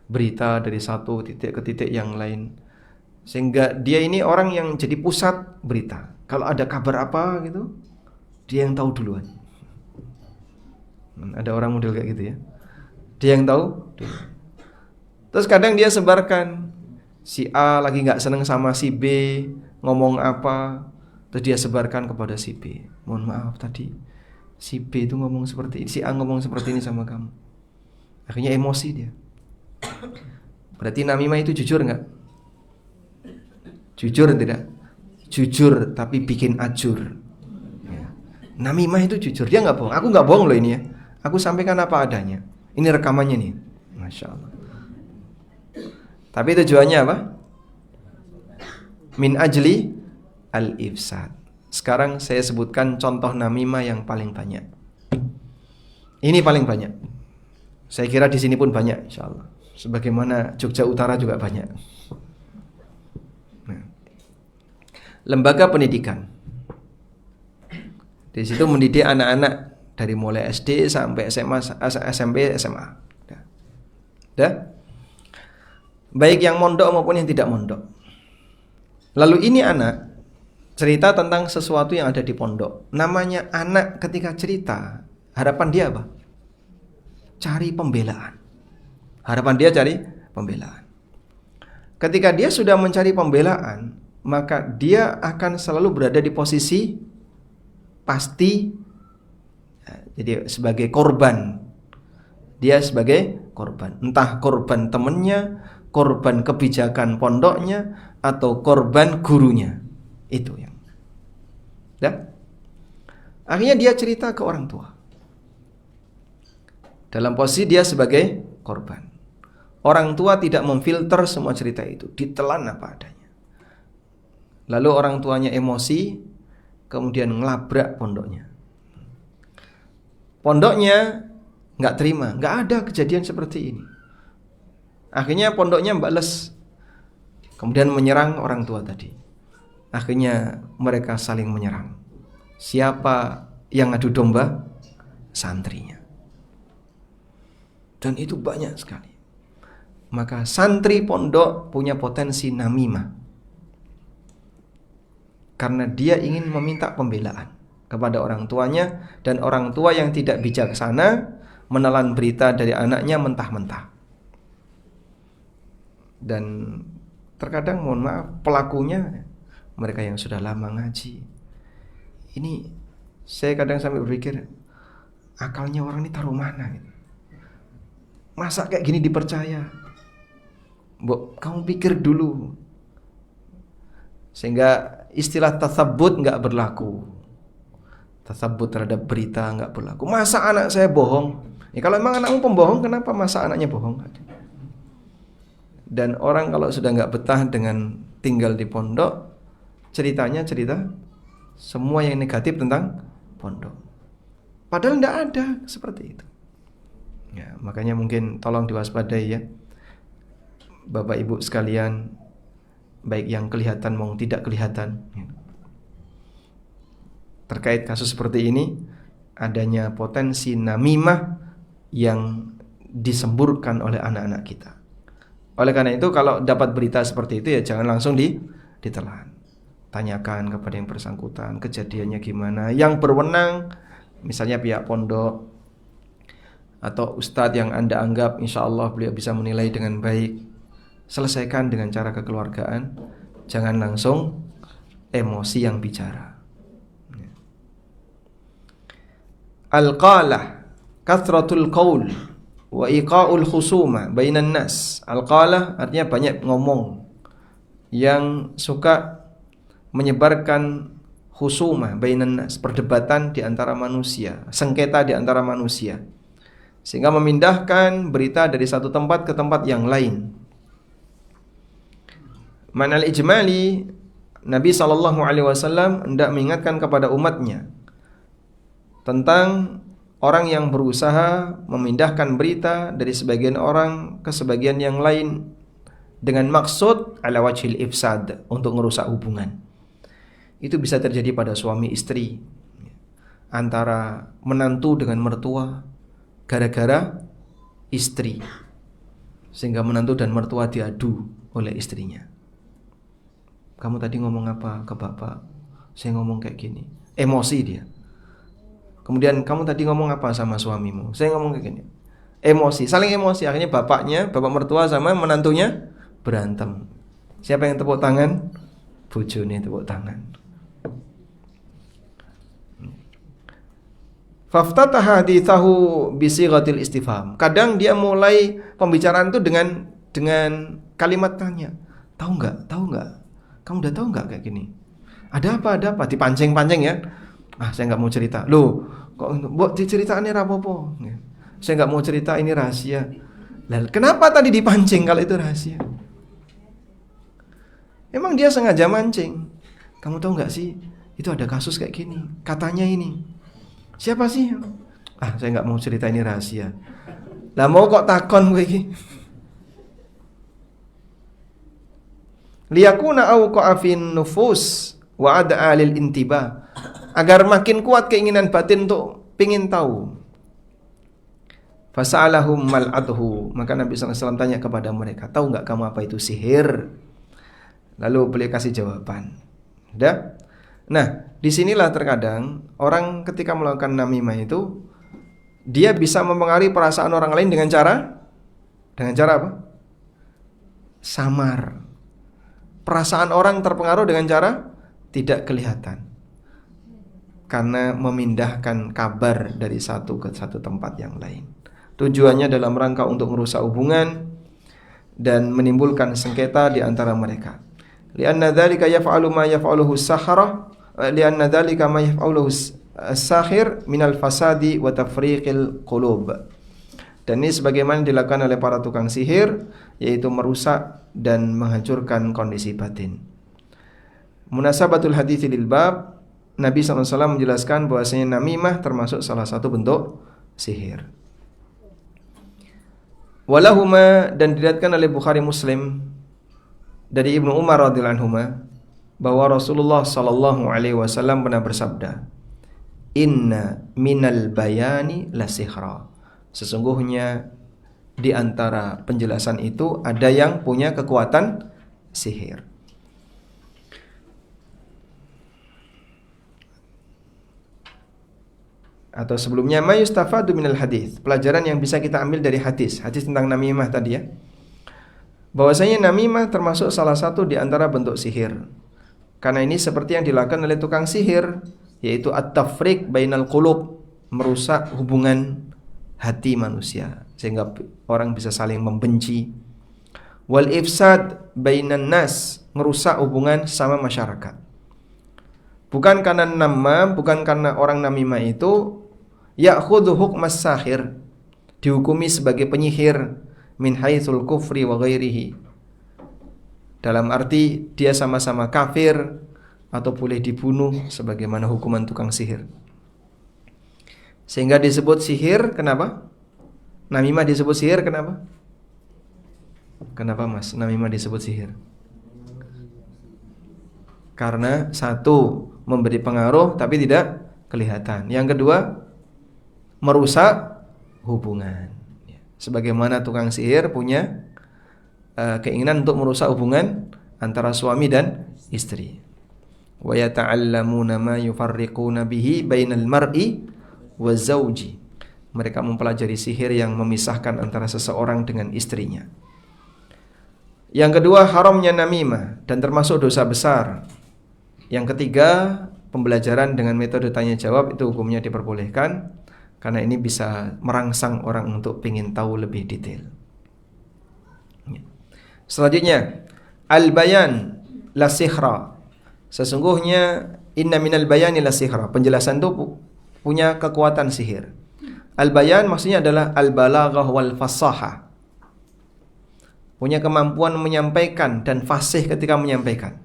berita dari satu titik ke titik yang lain, sehingga dia ini orang yang jadi pusat berita. Kalau ada kabar apa gitu, dia yang tahu duluan. Ada orang model kayak gitu ya, dia yang tahu duluan. Terus kadang dia sebarkan, si A lagi gak seneng sama si B, ngomong apa, terus dia sebarkan kepada si B. Mohon maaf tadi si B itu ngomong seperti ini, si A ngomong seperti ini sama kamu. Akhirnya emosi dia. Berarti namimah itu jujur gak? Jujur tidak? Jujur tapi bikin ajur ya. Namimah itu jujur, dia gak bohong. Aku gak bohong loh ini ya, aku sampaikan apa adanya. Ini rekamannya nih, Masya Allah. Tapi tujuannya apa? Min ajli al-ifsad. Sekarang saya sebutkan contoh namimah yang paling banyak. Ini paling banyak. Saya kira di sini pun banyak, insya Allah. Sebagaimana Jogja Utara juga banyak. lembaga pendidikan. Di situ mendidik anak-anak dari mulai SD sampai SMA, SMP, SMA. Dah. Baik yang mondok maupun yang tidak mondok. Lalu ini anak cerita tentang sesuatu yang ada di pondok. Namanya anak ketika cerita, harapan dia apa? Cari pembelaan. Harapan dia cari pembelaan. Ketika dia sudah mencari pembelaan, maka dia akan selalu berada di posisi pasti, jadi sebagai korban. Dia sebagai korban. Entah korban temannya, korban kebijakan pondoknya, atau korban gurunya. Itu yang. Ya? Akhirnya dia cerita ke orang tua. Dalam posisi dia sebagai korban. Orang tua tidak memfilter semua cerita itu, ditelan apa adanya. Lalu orang tuanya emosi, kemudian ngelabrak pondoknya. Pondoknya nggak terima, nggak ada kejadian seperti ini. Akhirnya pondoknya bales, kemudian menyerang orang tua tadi. Akhirnya mereka saling menyerang. Siapa yang adu domba? Santrinya. Dan itu banyak sekali. Maka santri pondok punya potensi namimah, karena dia ingin meminta pembelaan kepada orang tuanya, dan orang tua yang tidak bijaksana menelan berita dari anaknya mentah-mentah. Dan terkadang mohon maaf, pelakunya mereka yang sudah lama ngaji. Ini saya kadang sampai berpikir, akalnya orang ini taruh mana gitu. Masa kayak gini dipercaya? Mbok, kamu pikir dulu. Sehingga istilah tasabbut nggak berlaku. Tasabbut terhadap berita nggak berlaku. Masa anak saya bohong? Ya, kalau memang anakmu pembohong, kenapa masa anaknya bohong? Dan orang kalau sudah nggak betah dengan tinggal di pondok, ceritanya cerita semua yang negatif tentang pondok. Padahal nggak ada seperti itu. Ya, makanya mungkin tolong diwaspadai ya, Bapak Ibu sekalian, baik yang kelihatan maupun tidak kelihatan. Terkait kasus seperti ini, adanya potensi namimah yang disemburkan oleh anak-anak kita. Oleh karena itu, kalau dapat berita seperti itu ya jangan langsung ditelan. Tanyakan kepada yang bersangkutan, kejadiannya gimana. Yang berwenang, misalnya pihak pondok atau ustadz yang Anda anggap insya Allah beliau bisa menilai dengan baik. Selesaikan dengan cara kekeluargaan. Jangan langsung emosi yang bicara. Al-qalah kathratul qaul wa iqa'ul khusuma bainan nas. Al-qalah artinya banyak ngomong, yang suka menyebarkan khusuma bainan nas, perdebatan di antara manusia, sengketa di antara manusia, sehingga memindahkan berita dari satu tempat ke tempat yang lain. Manal ijmali, Nabi SAW hendak mengingatkan kepada umatnya tentang orang yang berusaha memindahkan berita dari sebagian orang ke sebagian yang lain dengan maksud ala wajhil ifsad, untuk merusak hubungan. Itu bisa terjadi pada suami istri, antara menantu dengan mertua, gara-gara istri, sehingga menantu dan mertua diadu oleh istrinya. Kamu tadi ngomong apa ke bapak? Saya ngomong kayak gini. Emosi dia. Kemudian kamu tadi ngomong apa sama suamimu? Saya ngomong kayak gini. Emosi, saling emosi. Akhirnya bapak mertua sama menantunya berantem. Siapa yang tepuk tangan? Bojone tepuk tangan. Faftataha hadithahu bisighatil istifham. Kadang dia mulai pembicaraan itu dengan kalimat tanya. Tahu enggak? Kamu udah tahu enggak kayak gini? Ada apa? Dipancing-pancing ya. Saya enggak mau cerita. Loh, kok mbok diceritane ra apa-apa. Saya enggak mau cerita, ini rahasia. Lah, kenapa tadi dipancing kalau itu rahasia? Emang dia sengaja mancing. Kamu tahu enggak sih? Itu ada kasus kayak gini. Katanya ini. Siapa sih? Saya enggak mau cerita, ini rahasia. Lah mau kok takon kowe iki? Liyakuna auqa fin nufus wa ad'a lil intiba, agar makin kuat keinginan batin untuk pingin tahu. Fasa'alahum mal'atuhu, maka Nabi SAW tanya kepada mereka, tahu enggak kamu apa itu sihir? Lalu beliau kasih jawaban. Udah? Nah, disinilah terkadang orang ketika melakukan namimah itu dia bisa mempengaruhi perasaan orang lain dengan cara apa? Samar. Perasaan orang terpengaruh dengan cara tidak kelihatan, karena memindahkan kabar dari satu ke satu tempat yang lain. Tujuannya dalam rangka untuk merusak hubungan dan menimbulkan sengketa di antara mereka. Lianna dzalika yaf'alu ma yaf'aluhu as-sahara, lianna dzalika ma yaf'aluhu as-sahir minal fasadi wa tafriqil qulub. Dan ini sebagaimana dilakukan oleh para tukang sihir, yaitu merusak dan menghancurkan kondisi batin. Munasabatul hadits lil bab, Nabi SAW menjelaskan bahwasanya namimah termasuk salah satu bentuk sihir. Walahuma, dan diriwayatkan oleh Bukhari Muslim dari Ibnu Umar radhiyallahu anhuma bahwa Rasulullah sallallahu alaihi wasallam pernah bersabda, "Inna minal bayani la sihra." Sesungguhnya di antara penjelasan itu ada yang punya kekuatan sihir. Atau sebelumnya ma yustafadu minal hadis, pelajaran yang bisa kita ambil dari hadis tentang namimah tadi ya. Bahwasanya namimah termasuk salah satu di antara bentuk sihir. Karena ini seperti yang dilakukan oleh tukang sihir, yaitu at-tafriq bainal qulub, merusak hubungan hati manusia sehingga orang bisa saling membenci. Wal ifsad bainan nas, merusak hubungan sama masyarakat. Bukan karena namam, bukan karena orang namimah itu ya'khudhu hukmas sahir, dihukumi sebagai penyihir min haitsul kufri wa ghairihi, dalam arti dia sama-sama kafir atau boleh dibunuh sebagaimana hukuman tukang sihir. Sehingga disebut sihir, kenapa? Namimah disebut sihir, kenapa? Kenapa Mas namimah disebut sihir? Karena satu, memberi pengaruh tapi tidak kelihatan. Yang kedua, merusak hubungan. Sebagaimana tukang sihir punya keinginan untuk merusak hubungan antara suami dan istri. Wa yata'allamuna ma yufarriquna bihi bainal mar'i wa zawji. Mereka mempelajari sihir yang memisahkan antara seseorang dengan istrinya. Yang kedua, haramnya namimah dan termasuk dosa besar. Yang ketiga, pembelajaran dengan metode tanya jawab itu hukumnya diperbolehkan, karena ini bisa merangsang orang untuk ingin tahu lebih detail. Selanjutnya, al-bayan la sihra. Sesungguhnya inna minal bayani la sihra, penjelasan itu punya kekuatan sihir. Al-bayan maksudnya adalah al-balaghah wal fasahah, punya kemampuan menyampaikan dan fasih ketika menyampaikan.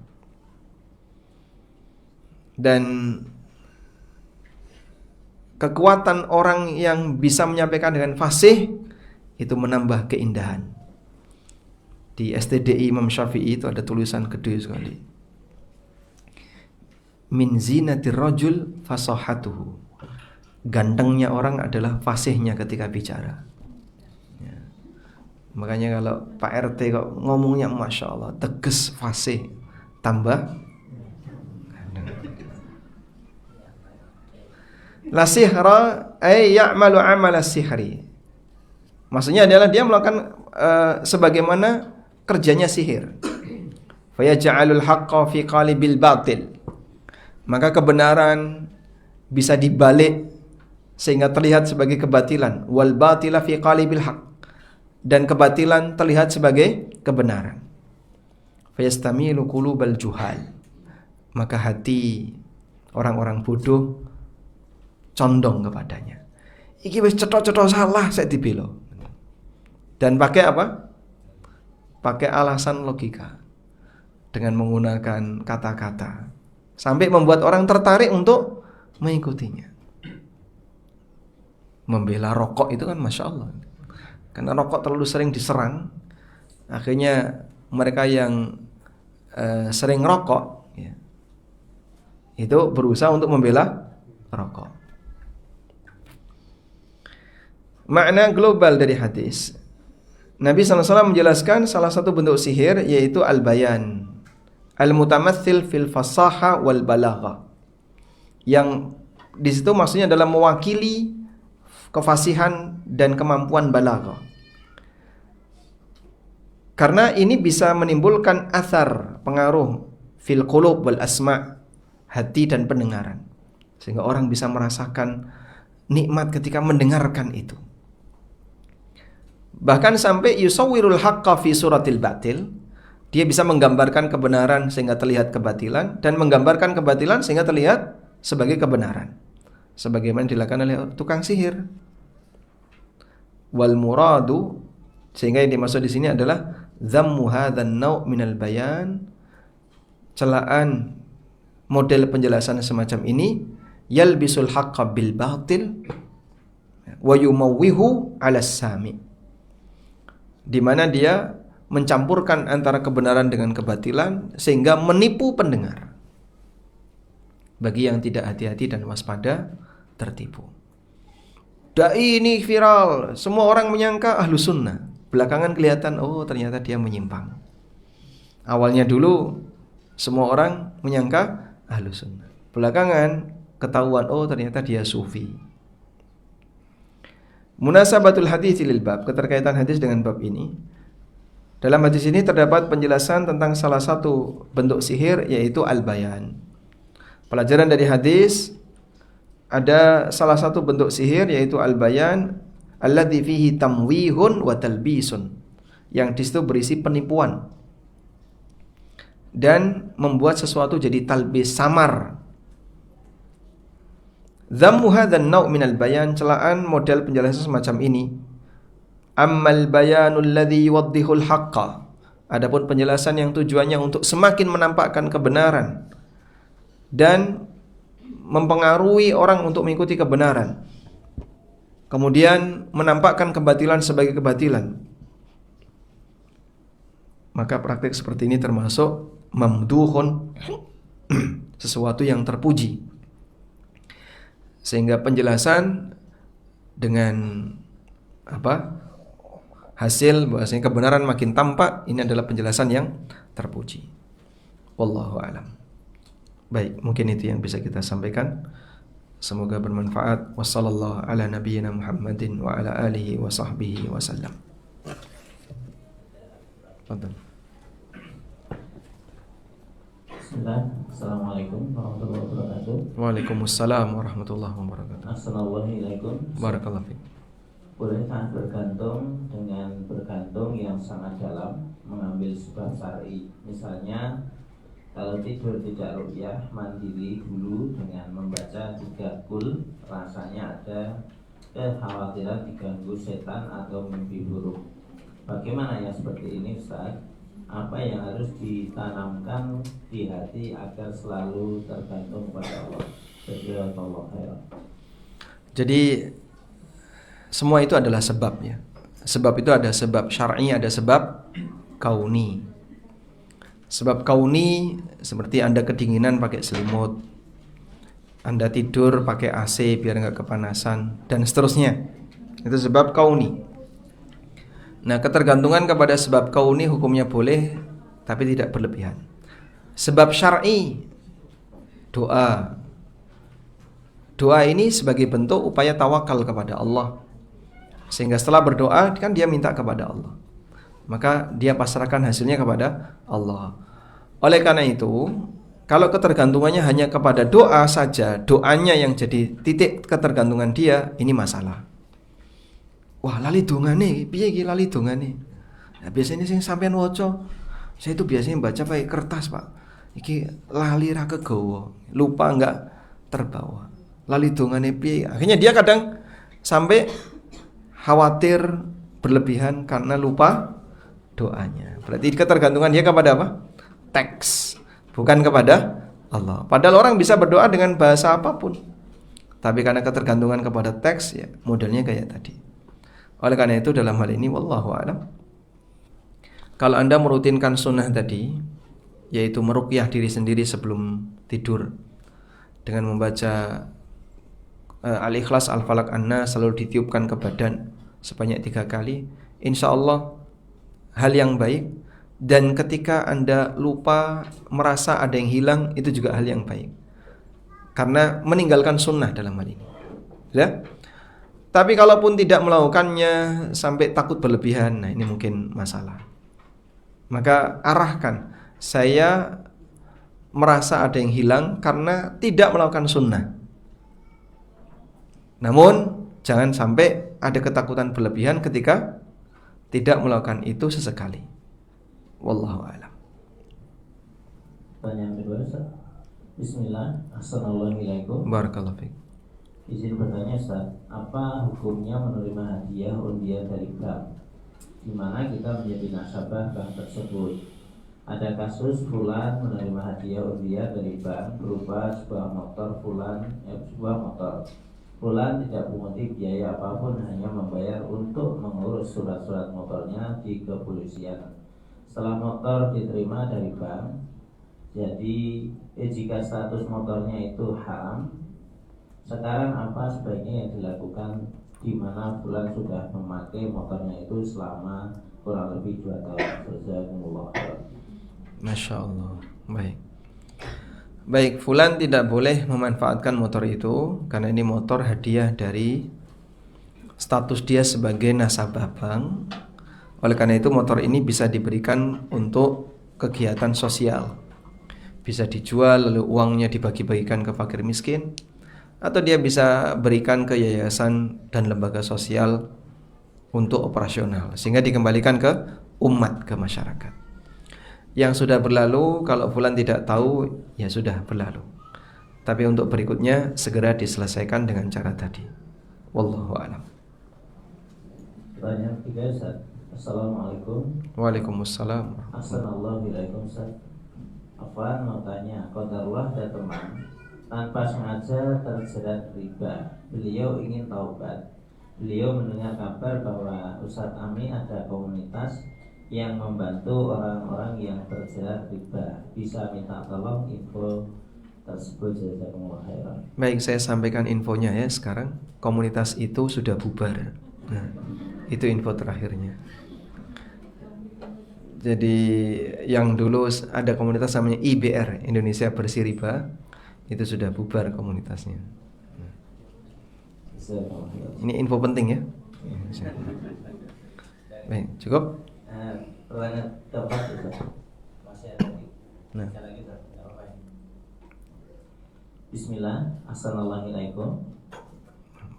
Dan kekuatan orang yang bisa menyampaikan dengan fasih itu menambah keindahan. Di STDI Imam Syafi'i itu ada tulisan gede sekali, min zinatir rajul fasahatuhu, gantengnya orang adalah fasihnya ketika bicara ya. Makanya kalau Pak RT kok ngomongnya Masya Allah, tegas, fasih, tambah la sihra ay ya'malu amala sihri. Maksudnya adalah dia melakukan sebagaimana kerjanya sihir. Fa yaj'alul haqqa fi qalibil batil. Maka kebenaran bisa dibalik sehingga terlihat sebagai kebatilan. Wal batila fi qalibil haqq. Dan kebatilan terlihat sebagai kebenaran. Fa yastamilu qulubal juhal. Maka hati orang-orang bodoh condong kepadanya. Iki wis cetok-cetok salah saya dibelo. Dan pakai apa? Pakai alasan logika dengan menggunakan kata-kata sampai membuat orang tertarik untuk mengikutinya. Membela rokok itu kan Masya Allah, karena rokok terlalu sering diserang, akhirnya mereka yang sering rokok ya, Itu berusaha untuk membela rokok. Makna global dari hadis, Nabi SAW menjelaskan salah satu bentuk sihir yaitu al-bayan, al-mutamatsil fil fasaha wal balagha. Yang di situ maksudnya adalah mewakili kefasihan dan kemampuan balagha. Karena ini bisa menimbulkan athar, pengaruh fil qulub wal asma', hati dan pendengaran. Sehingga orang bisa merasakan nikmat ketika mendengarkan itu. Bahkan sampai yusawwirul haqqa fi suratil batil, dia bisa menggambarkan kebenaran sehingga terlihat kebatilan, dan menggambarkan kebatilan sehingga terlihat sebagai kebenaran, sebagaimana dilakukan oleh tukang sihir. Wal muradu, sehingga yang dimaksud di sini adalah dhammu hadzan naw' minal bayan, celaan model penjelasan semacam ini, yalbisul haqqa bil batil wa yumawwihu 'ala sami', di mana dia mencampurkan antara kebenaran dengan kebatilan sehingga menipu pendengar. Bagi yang tidak hati-hati dan waspada, tertipu. Dai ini viral, semua orang menyangka ahlu sunnah. Belakangan kelihatan, oh ternyata dia menyimpang. Awalnya dulu semua orang menyangka ahlu sunnah. Belakangan ketahuan, oh ternyata dia sufi. Munasabatul hadits lil bab, keterkaitan hadis dengan bab ini. Dalam hadis ini terdapat penjelasan tentang salah satu bentuk sihir, yaitu al-bayan. Pelajaran dari hadis, ada salah satu bentuk sihir yaitu al-bayan alladzi fihi tamwihun wa talbisun, yang di situ berisi penipuan dan membuat sesuatu jadi talbis, samar. Dhammu hadzal naw' minal bayan, celaan model penjelasan semacam ini. Ammal bayanul ladzi yuwaddihul haqqa, adapun penjelasan yang tujuannya untuk semakin menampakkan kebenaran dan mempengaruhi orang untuk mengikuti kebenaran, kemudian menampakkan kebatilan sebagai kebatilan, maka praktik seperti ini termasuk mamduhun, sesuatu yang terpuji. Sehingga penjelasan dengan hasil bahwasanya kebenaran makin tampak, ini adalah penjelasan yang terpuji. Wallahu a'lam. Baik, mungkin itu yang bisa kita sampaikan. Semoga bermanfaat. Wassallallahu ala nabiyyina Muhammadin wa ala alihi wa sahbihi wasallam. Assalamualaikum warahmatullahi wabarakatuh. Waalaikumsalam warahmatullahi wabarakatuh. Assalamualaikum. Barakallahu fiik. Boleh sangat bergantung dengan bergantung yang sangat dalam, mengambil sebab syar'i. Misalnya kalau tidur tidak ruqyah, mandiri dulu dengan membaca 3 qul, rasanya ada kekhawatiran diganggu setan atau mimpi buruk. Bagaimana yang seperti ini, Ustaz? Apa yang harus ditanamkan di hati agar selalu tergantung pada Allah? Jazakallahu khairan. Jadi semua itu adalah sebabnya. Sebab itu ada sebab syar'i, ada sebab kauni. Sebab kauni seperti Anda kedinginan pakai selimut, Anda tidur pakai AC biar nggak kepanasan, dan seterusnya. Itu sebab kauni. Nah, ketergantungan kepada sebab kauni hukumnya boleh, tapi tidak berlebihan. Sebab syar'i, doa. Doa ini sebagai bentuk upaya tawakal kepada Allah. Sehingga setelah berdoa kan dia minta kepada Allah, maka dia pasrahkan hasilnya kepada Allah. Oleh karena itu, kalau ketergantungannya hanya kepada doa saja, doanya yang jadi titik ketergantungan dia, ini masalah. Wah, lali dongane, piye iki lali dongane? Nah, biasanya sing sampean waca, saya itu biasanya baca pakai kertas, Pak. Iki lali ra kegawa, lupa enggak terbawa. Lali dongane piye? Akhirnya dia kadang sampai khawatir berlebihan karena lupa doanya. Berarti ketergantungan dia kepada apa? Teks, bukan kepada Allah. Padahal orang bisa berdoa dengan bahasa apapun, tapi karena ketergantungan kepada teks, ya modelnya kayak tadi. Oleh karena itu dalam hal ini wallahu a'lam, kalau Anda merutinkan sunnah tadi, yaitu meruqyah diri sendiri sebelum tidur, dengan membaca Al-Ikhlas, Al-Falaq, An-Nas selalu ditiupkan ke badan sebanyak 3 kali, insya Allah hal yang baik. Dan ketika Anda lupa, merasa ada yang hilang, itu juga hal yang baik, karena meninggalkan sunnah dalam hal ini ya. Tapi kalaupun tidak melakukannya sampai takut berlebihan, nah ini mungkin masalah. Maka arahkan, saya merasa ada yang hilang karena tidak melakukan sunnah. Namun jangan sampai ada ketakutan berlebihan ketika tidak melakukan itu sesekali. Wallahu a'lam. Pertanyaan kedua, Ustaz. Bismillah. Assalamualaikum. Barakallahu fiik. Izin bertanya, Ustaz, apa hukumnya menerima hadiah undian dari bank di mana kita menjadi nasabah bank tersebut? Ada kasus fulan menerima hadiah undian dari bank berupa sebuah motor Fulan tidak punguti biaya apapun, hanya membayar untuk mengurus surat-surat motornya di kepolisian. Setelah motor diterima dari bank, jadi jika status motornya itu haram, sekarang apa sebaiknya yang dilakukan di mana Fulan sudah memakai motornya itu selama kurang lebih 2 tahun? Jazakumullah khairan. Masya Allah. Baik, Fulan tidak boleh memanfaatkan motor itu karena ini motor hadiah dari status dia sebagai nasabah bank. Oleh karena itu motor ini bisa diberikan untuk kegiatan sosial, bisa dijual lalu uangnya dibagi-bagikan ke fakir miskin, atau dia bisa berikan ke yayasan dan lembaga sosial untuk operasional, sehingga dikembalikan ke umat, ke masyarakat. Yang sudah berlalu, kalau Fulan tidak tahu, ya sudah berlalu. Tapi untuk berikutnya segera diselesaikan dengan cara tadi. Wallahu a'lam. Pertanyaan ketiga, Ustaz. Assalamualaikum. Waalaikumsalam. Assalamualaikum, Ustaz. Afwan mau tanya, qadarullah ada teman tanpa sengaja terjerat riba. Beliau ingin taubat. Beliau mendengar kabar bahwa Ustaz Ami ada komunitas yang membantu orang-orang yang terjerat riba. Bisa minta tolong info tersebut, jazakumullah khairan. Baik, saya sampaikan infonya ya sekarang. Komunitas itu sudah bubar. Nah, itu info terakhirnya. Jadi yang dulu ada komunitas namanya IBR, Indonesia Bersih Riba, itu sudah bubar komunitasnya. Ini info penting ya. Baik, cukup. Pertanyaan keempat, masih ada lagi. Nah. Bismillah. Assalamualaikum.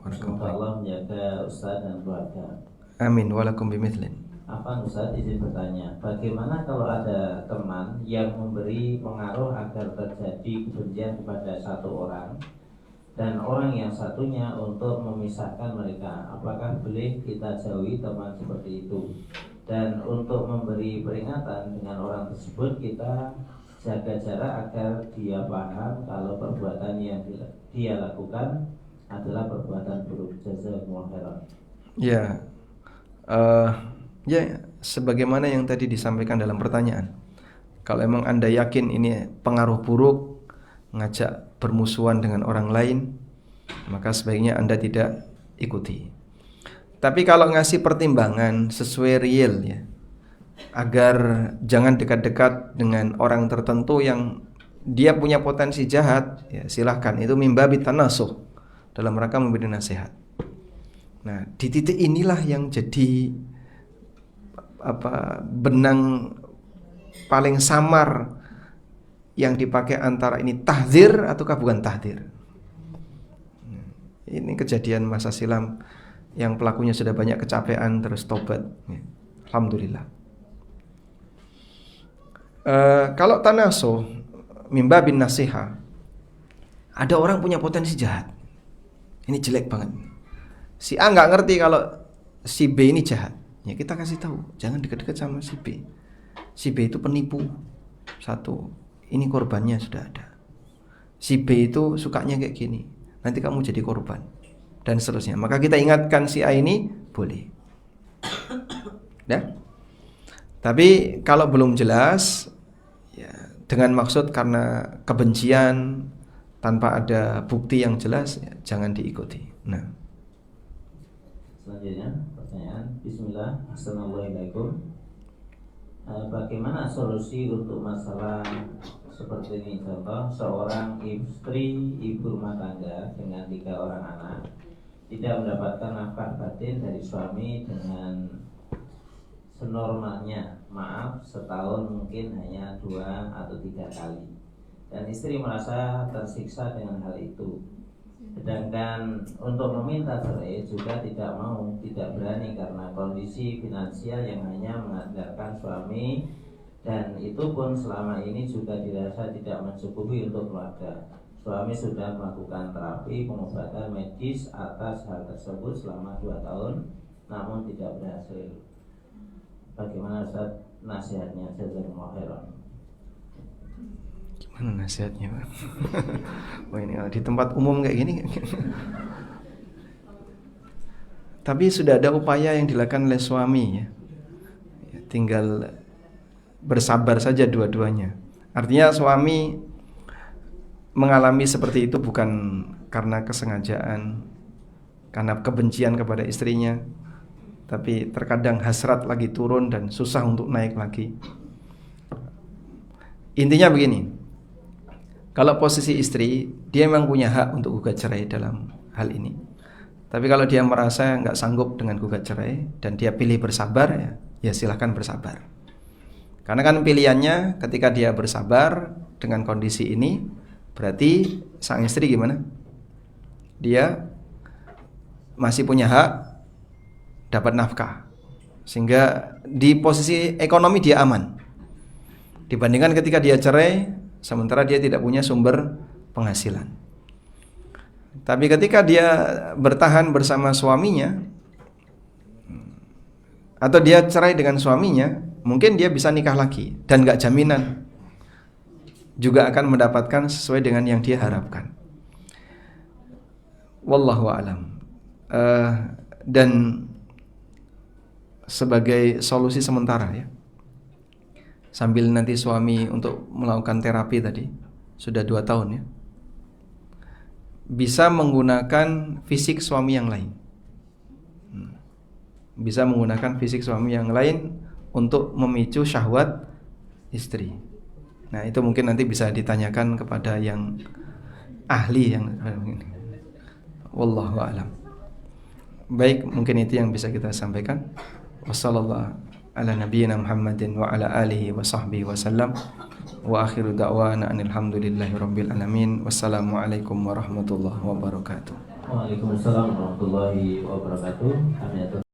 Semoga Allah menjaga Ustaz dan keluarga. Amin. Walakum bimithlin. Apa Ustaz, izin bertanya, bagaimana kalau ada teman yang memberi pengaruh agar terjadi kebencian kepada satu orang dan orang yang satunya untuk memisahkan mereka? Apakah boleh kita jauhi teman seperti itu? Dan untuk memberi peringatan dengan orang tersebut, kita jaga jarak agar dia paham kalau perbuatan yang dia lakukan adalah perbuatan buruk. Jazakumullah khairan. Ya, ya, sebagaimana yang tadi disampaikan dalam pertanyaan. Kalau emang Anda yakin ini pengaruh buruk, ngajak bermusuhan dengan orang lain, maka sebaiknya Anda tidak ikuti. Tapi kalau ngasih pertimbangan sesuai real ya, agar jangan dekat-dekat dengan orang tertentu yang dia punya potensi jahat, ya silahkan. Itu mimbabi tanasuh, dalam rangka memberi nasihat. Nah, di titik inilah yang jadi benang paling samar yang dipakai antara ini tahdzir ataukah bukan tahdzir. Ini kejadian masa silam yang pelakunya sudah banyak kecapean terus tobat. Alhamdulillah. Kalau tanasuh mimba bin nasiha, ada orang punya potensi jahat, ini jelek banget. Si A nggak ngerti kalau si B ini jahat, ya kita kasih tahu, jangan dekat-dekat sama si B. Si B itu penipu. Satu, ini korbannya sudah ada. Si B itu sukanya kayak gini, nanti kamu jadi korban, dan seterusnya. Maka kita ingatkan si A ini boleh. Ya. Tapi kalau belum jelas, ya, dengan maksud karena kebencian, tanpa ada bukti yang jelas, ya, jangan diikuti. Nah, selanjutnya pertanyaan. Bismillah. Assalamualaikum. Bagaimana solusi untuk masalah seperti ini? Contoh, seorang istri ibu rumah tangga dengan 3 orang anak tidak mendapatkan nafkah batin dari suami dengan senormalnya, maaf, setahun mungkin hanya 2 atau 3 kali, dan istri merasa tersiksa dengan hal itu. Sedangkan untuk meminta cerai juga tidak mau, tidak berani karena kondisi finansial yang hanya mengandalkan suami, dan itu pun selama ini juga dirasa tidak mencukupi untuk keluarga. Suami sudah melakukan terapi pengobatan medis atas hal tersebut selama 2 tahun, namun tidak berhasil. Bagaimana Ustaz nasihatnya? Jazakumullah khairan. gimana nasihatnya, Pak? Wah, ini di tempat umum kayak gini. Tapi sudah ada upaya yang dilakukan oleh suami, ya. Tinggal bersabar saja dua-duanya. Artinya suami mengalami seperti itu bukan karena kesengajaan, karena kebencian kepada istrinya, tapi terkadang hasrat lagi turun dan susah untuk naik lagi. Intinya begini, kalau posisi istri, dia memang punya hak untuk gugat cerai dalam hal ini. Tapi kalau dia merasa nggak sanggup dengan gugat cerai dan dia pilih bersabar, ya silahkan bersabar. Karena kan pilihannya ketika dia bersabar dengan kondisi ini, berarti sang istri gimana? Dia masih punya hak dapat nafkah, sehingga di posisi ekonomi dia aman dibandingkan ketika dia cerai sementara dia tidak punya sumber penghasilan. Tapi ketika dia bertahan bersama suaminya atau dia cerai dengan suaminya, mungkin dia bisa nikah lagi dan gak jaminan juga akan mendapatkan sesuai dengan yang dia harapkan. Wallahu a'lam. Dan sebagai solusi sementara, ya, sambil nanti suami untuk melakukan terapi tadi, sudah 2 tahun, ya, bisa menggunakan fisik suami yang lain. Bisa menggunakan fisik suami yang lain untuk memicu syahwat istri. Nah, itu mungkin nanti bisa ditanyakan kepada yang ahli yang wallahu a'lam. Baik, mungkin itu yang bisa kita sampaikan. Wassallallahu ala nabiyyina Muhammadin wa ala alihi wa sahbihi wasallam. Wa akhiru da'wana alhamdulillahi rabbil alamin. Wassalamualaikum warahmatullahi wabarakatuh. Waalaikumsalam warahmatullahi wabarakatuh.